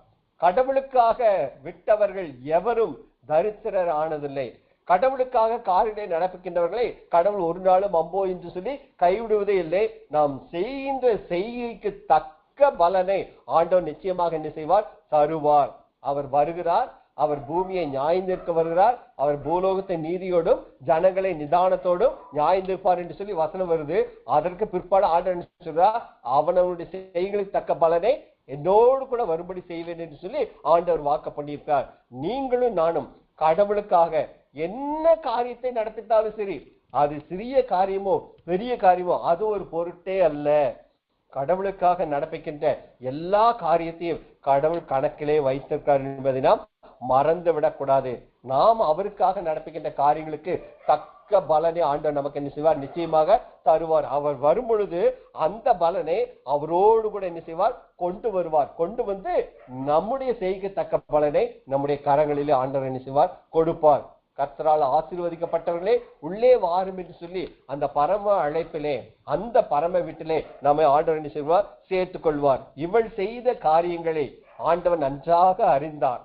கடவுளுக்காக விட்டவர்கள் எவரும் தரித்திரர் ஆனதில்லை. கடவுளுக்காக காரியங்களை நடப்பிக்கின்றவர்களை கடவுள் ஒரு நாளும் அம்போ என்று சொல்லி கைவிடுவதே இல்லை. நாம் செய்கின்ற செய்கைக்கு தக்க பலனை ஆண்டவர் நிச்சயமாக என்ன செய்வார்? தருவார். அவர் வருகிறார். அவர் பூமியை நியாயந்திருக்க வருகிறார். அவர் பூலோகத்தை நீதியோடும் ஜனங்களை நிதானத்தோடும் நியாயந்திருப்பார் என்று சொல்லி வசனம் வருது. அதற்கு பிற்பாடு ஆண்டவர் சொல்றார், அவனவனுடைய செய்கைகளுக்கு தக்க பலனை என்னோடு கூட வரும்படி செய்வேன் என்று சொல்லி ஆண்டவர் வாக்கு பண்ணியிருக்கார். நீங்களும் நானும் கடவுளுக்காக என்ன காரியத்தை நடத்திட்டாலும் சரி, அது சிறிய காரியமோ பெரிய காரியமோ அது ஒரு பொருட்டே அல்ல. கடவுளுக்காக நடப்பிக்கின்ற எல்லா காரியத்தையும் கடவுள் கணக்கிலே வைத்திருக்கார் என்பதை நாம் மறந்து விடக்கூடாது. நாம் அவருக்காக நடப்பிக்கின்ற காரியங்களுக்கு தக்க பலனை ஆண்டவர் நமக்கு என்ன செய்வார்? நிச்சயமாக தருவார். அவர் வரும் பொழுது அந்த பலனை அவரோடு கூட என்ன செய்வார்? கொண்டு வருவார். கொண்டு வந்து நம்முடைய செய்கைக்கு தக்க பலனை நம்முடைய கரங்களிலே ஆண்டவர் என்ன செய்வார்? கொடுப்பார். கர்த்தரால் ஆசீர்வதிக்கப்பட்டவர்களே உள்ளே வாரும் என்று சொல்லி அந்த பரம அழைப்பிலே, அந்த பரம வீட்டிலே நம்மை ஆண்டவர் என்ன செய்வார்? சேர்த்துக் கொள்வார். இவள் செய்த காரியங்களை ஆண்டவர் நன்றாக அறிந்தார்.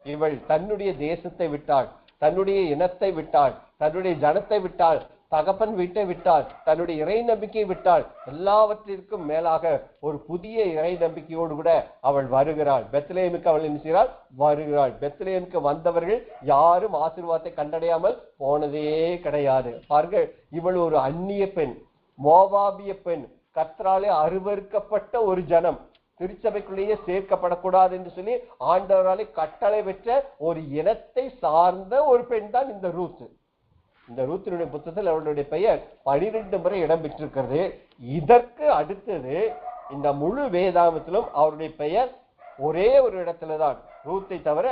இவள் தன்னுடைய தேசத்தை விட்டாள், தன்னுடைய இனத்தை விட்டாள், தன்னுடைய ஜனத்தை விட்டாள், தகப்பன் வீட்டை விட்டாள், தன்னுடைய இறை நம்பிக்கையை விட்டாள். எல்லாவற்றிற்கும் மேலாக ஒரு புதிய இறை நம்பிக்கையோடு கூட அவள் வருகிறாள். பெத்லெஹேமுக்கு அவள் என்ன செய்கிறாள்? வருகிறாள். பெத்லெஹேமுக்கு வந்தவர்கள் யாரும் ஆசீர்வாதத்தை கண்டடையாமல் போனதே கிடையாது. பாருங்கள், இவள் ஒரு அந்நிய பெண், மோவாபிய பெண், கர்த்தராலே அருவருக்கப்பட்ட ஒரு ஜனம், திருச்சபைக்குள்ளேயே சேர்க்கப்படக்கூடாது என்று சொல்லி ஆண்டவராலே கட்டளை பெற்ற ஒரு இனத்தை சார்ந்த ஒரு பெண் தான் இந்த ரூத். இந்த ரூத்தினுடைய புத்தகத்தில் அவளுடைய பெயர் 12 முறை இடம் பெற்றிருக்கிறது. இதற்கு அடுத்தது இந்த முழு வேதாகமத்திலும் அவருடைய பெயர் ஒரே ஒரு இடத்துலதான் ரூத்தை தவிர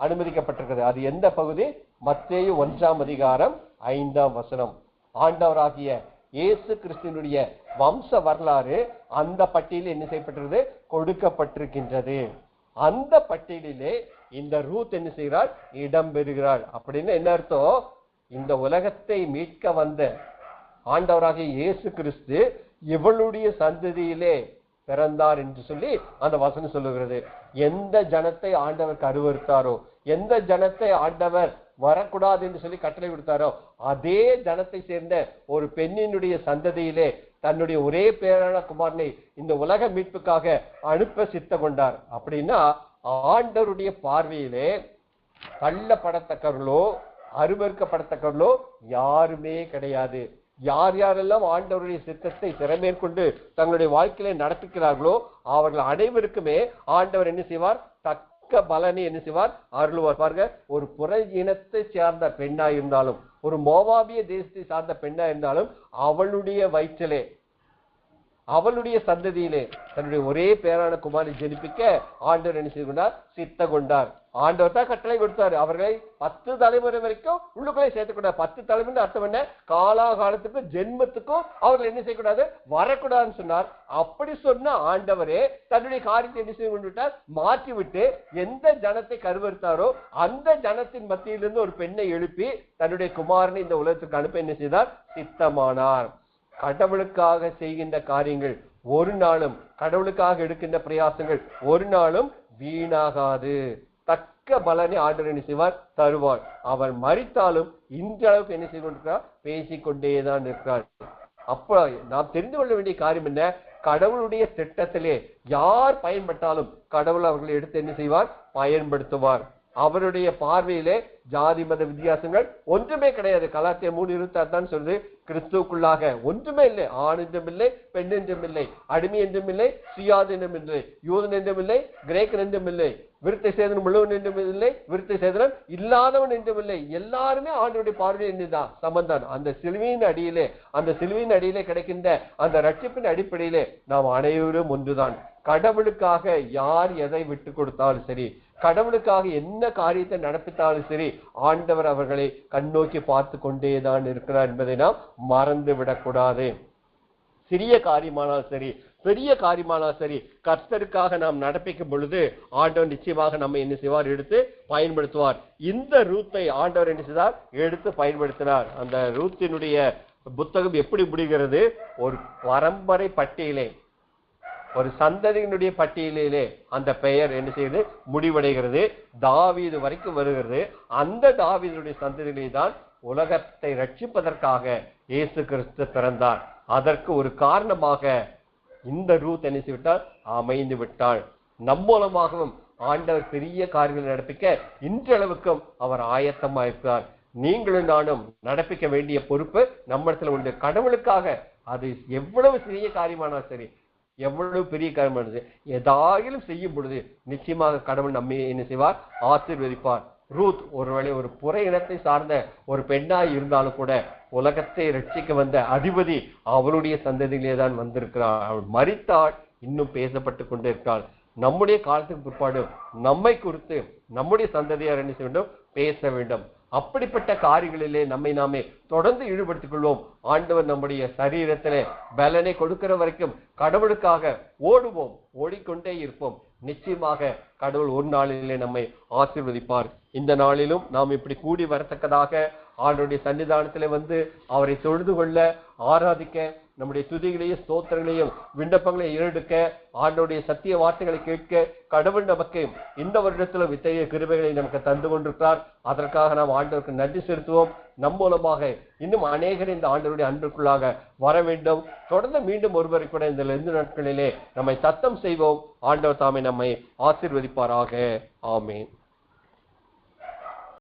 அனுமதிக்கப்பட்டிருக்கிறது. அது எந்த பகுதி? மத்தேயு 1ஆம் அதிகாரம் 5ஆம் வசனம். ஆண்டவராகிய இயேசு கிறிஸ்துவினுடைய வம்ச வரலாறு அந்த பட்டியலில் என்ன செய்யப்பட்டிருக்கிறது? கொடுக்கப்பட்டிருக்கின்றது. அந்த பட்டியலிலே இந்த ரூத் என்ன செய்கிறாள்? இடம் பெறுகிறாள். அப்படின்னு என்ன அர்த்தம்? இந்த உலகத்தை மீட்க வந்த ஆண்டவராகிய இயேசு கிறிஸ்து இவளுடைய சந்ததியிலே பிறந்தார் என்று சொல்லி அந்த வசனம் சொல்லுகிறது. எந்த ஜனத்தை ஆண்டவர் கருவறுத்தாரோ, எந்த ஜனத்தை ஆண்டவர் வரக்கூடாது என்று சொல்லி கட்டளை கொடுத்தாரோ, அதே ஜனத்தை சேர்ந்த ஒரு பெண்ணினுடைய சந்ததியிலே தன்னுடைய ஒரே பேரான குமாரனை இந்த உலக மீட்புக்காக அனுப்ப சித்த கொண்டார். அப்படின்னா ஆண்டவருடைய பார்வையிலே தள்ளப்படத்தக்கவர்களோ அருவருக்கப்படத்தக்கவர்களோ யாருமே கிடையாது. யார் யாரெல்லாம் ஆண்டவருடைய சித்தத்தை திறமேற்கொண்டு தங்களுடைய வாழ்க்கையில நடத்துகிறார்களோ அவர்கள் அனைவருக்குமே ஆண்டவர் என்ன செய்வார்? தக்க பலனை என்ன செய்வார்? அருள்வார். பாருங்க, ஒரு புற இனத்தை சார்ந்த பெண்ணா இருந்தாலும், ஒரு மோவாபிய தேசத்தை சார்ந்த பெண்ணா இருந்தாலும், அவளுடைய வயிற்றிலே, அவளுடைய சந்ததியிலே தன்னுடைய ஒரே பேரான குமாரை ஜெனிப்பிக்க ஆண்டவர் என்ன செய்து கொண்டார்? சித்த கொண்டார். ஆண்டவர் தான் கட்டளை கொடுத்தாரு. அவர்களை 10 தலைமுறை வரைக்கும் உள்ளுக்குள்ளே சேர்த்துக் கொண்டார். 10 தலைமுறை அர்த்தம் என்ன? காலாகாலத்துக்கும் ஜென்மத்துக்கும் அவர்கள் என்ன செய்யக்கூடாது? வரக்கூடாதுன்னு சொன்னார். அப்படி சொன்ன ஆண்டவரே தன்னுடைய காரியத்தை என்ன செய்து கொண்டு விட்டார்? மாற்றி விட்டு எந்த ஜனத்தை கருவறுத்தாரோ அந்த ஜனத்தின் மத்தியிலிருந்து ஒரு பெண்ணை எழுப்பி தன்னுடைய குமாரனை இந்த உலகத்துக்கு அனுப்ப என்ன செய்தார்? சித்தமானார். கடவுளுக்காக செய்கின்ற காரியங்கள் ஒரு நாளும், கடவுளுக்காக எடுக்கின்ற பிரயாசங்கள் ஒரு நாளும் வீணாகாது. தக்க பலனை ஆண்டவர் என்ன செய்வார்? தருவார். அவர் மரித்தாலும் இந்த அளவுக்கு என்ன செய்து கொண்டிருக்கிறார்? பேசிக்கொண்டேதான் இருக்கிறார். அப்ப நாம் தெரிந்து கொள்ள வேண்டிய காரியம் என்ன? கடவுளுடைய திட்டத்திலே யார் பயன்பட்டாலும் கடவுள் அவர்களை எடுத்து என்ன செய்வார்? பயன்படுத்துவார். அவருடைய பார்வையிலே ஜாதி மத வித்தியாசங்கள் ஒன்றுமே கிடையாது. கலாத்தியர் 3:26 தான் சொல்றது, கிறிஸ்துவுக்குள்ளாக ஒன்றுமே இல்லை. ஆண் என்றும் இல்லை, பெண் என்றும் இல்லை, அடிமை என்றும் இல்லை, சுயாதீனம் என்றும் இல்லை, யூதன் என்றும் இல்லை, கிரேக்கன் என்றும் இல்லை, விருத்தை சேதனம் உள்ளவன் என்றும் இல்லை, விருத்தை சேதனம் இல்லாதவன் என்றும் இல்லை. எல்லாருமே ஆண்டவருடைய பார்வையில் என்னதான்? சமந்தான். அந்த சிலுவையின் அடியிலே கிடைக்கின்ற அந்த ரட்சிப்பின் அடிப்படையிலே நாம் அனைவரும் ஒன்றுதான். கடவுளுக்காக யார் எதை விட்டு கொடுத்தாலும் சரி, கடவுளுக்காக என்ன காரியத்தை நடப்பித்தாலும் சரி, ஆண்டவர் அவர்களை கண்ணோக்கி பார்த்து கொண்டேதான் இருக்கிறார் என்பதை நாம் மறந்து விடக்கூடாது. சிறிய காரியமானால் சரி, பெரிய காரியமானால் சரி, கர்த்தருக்காக நாம் நடப்பிக்கும் பொழுது ஆண்டவர் நிச்சயமாக நம்ம என்ன செய்வார்? எடுத்து பயன்படுத்துவார். இந்த ரூத்தை ஆண்டவர் என்ன செய்தார்? எடுத்து பயன்படுத்தினார். அந்த ரூத்தினுடைய புத்தகம் எப்படி முடிகிறது? ஒரு பரம்பரை பட்டியலே, ஒரு சந்ததியினுடைய பட்டியலிலே அந்த பெயர் என்ன செய்யுது? முடிவடைகிறது. தாவீது வரைக்கும் வருகிறது. அந்த தாவீதுடைய சந்ததியிலே தான் உலகத்தை ரட்சிப்பதற்காக இயேசு கிறிஸ்து பிறந்தார். அதற்கு ஒரு காரணமாக இந்த ரூத் என்ன செய்விட்டால்? அமைந்து விட்டாள். நம் மூலமாகவும் ஆண்டவர் பெரிய காரியங்களை நடப்பிக்க இன்றளவுக்கும் அவர் ஆயத்தமாயிருக்கிறார். நீங்களும் நானும் நடப்பிக்க வேண்டிய பொறுப்பு நம்மிடத்துல உண்டு. கடவுளுக்காக அது எவ்வளவு சிறிய காரியமானால் சரி, எவ்வளவு பெரிய காரியமானது, ஏதாயிலும் செய்யும் பொழுது நிச்சயமாக கடவுள் நம்மை என்ன செய்வார்? ஆசீர்வதிப்பார். ரூத் ஒருவேளை ஒரு புற இனத்தை சார்ந்த ஒரு பெண்ணாய் இருந்தாலும் கூட உலகத்தை ரட்சிக்க வந்த அதிபதி அவருடைய சந்ததியிலே தான் வந்திருக்கிறார். அவள் மரித்தாள், இன்னும் பேசப்பட்டு கொண்டே இருக்கிறாள். நம்முடைய காலத்துக்கு பிற்பாடு நம்மை குறித்து நம்முடைய சந்ததியார் என்ன செய்ய வேண்டும்? பேச வேண்டும். அப்படிப்பட்ட காரியங்களிலே நம்மை நாமே தொடர்ந்து ஈடுபடுத்திக் கொள்வோம். ஆண்டவர் நம்முடைய சரீரத்திலே பலனை கொடுக்கிற வரைக்கும் கடவுளுக்காக ஓடுவோம், ஓடிக்கொண்டே இருப்போம். நிச்சயமாக கடவுள் ஒரு நாளிலே நம்மை ஆசீர்வதிப்பார். இந்த நாளிலும் நாம் இப்படி கூடி வரத்தக்கதாக ஆண்டவருடைய சன்னிதானத்திலே வந்து அவரை தொழுது கொள்ள, ஆராதிக்க, நம்முடைய துதிகளையும் ஸ்தோத்திரங்களையும் விண்ணப்பங்களையும் ஏறெடுக்க, ஆண்டவருடைய சத்திய வார்த்தைகளை கேட்க கடவுள் நமக்கு இந்த வருடத்தில் இத்தகைய கிருபைகளை நமக்கு தந்து கொண்டிருக்கிறார். அதற்காக நாம் ஆண்டவருக்கு நன்றி செலுத்துவோம். நம் மூலமாக இன்னும் அநேகர் இந்த ஆண்டவருடைய அன்புக்குள்ளாக வர வேண்டும். தொடர்ந்து மீண்டும் ஒருவரை கூட இந்த 2 நாட்களிலே நம்மை சத்தம் செய்வோம். ஆண்டவர் தாமே நம்மை ஆசீர்வதிப்பாராக. ஆமென்.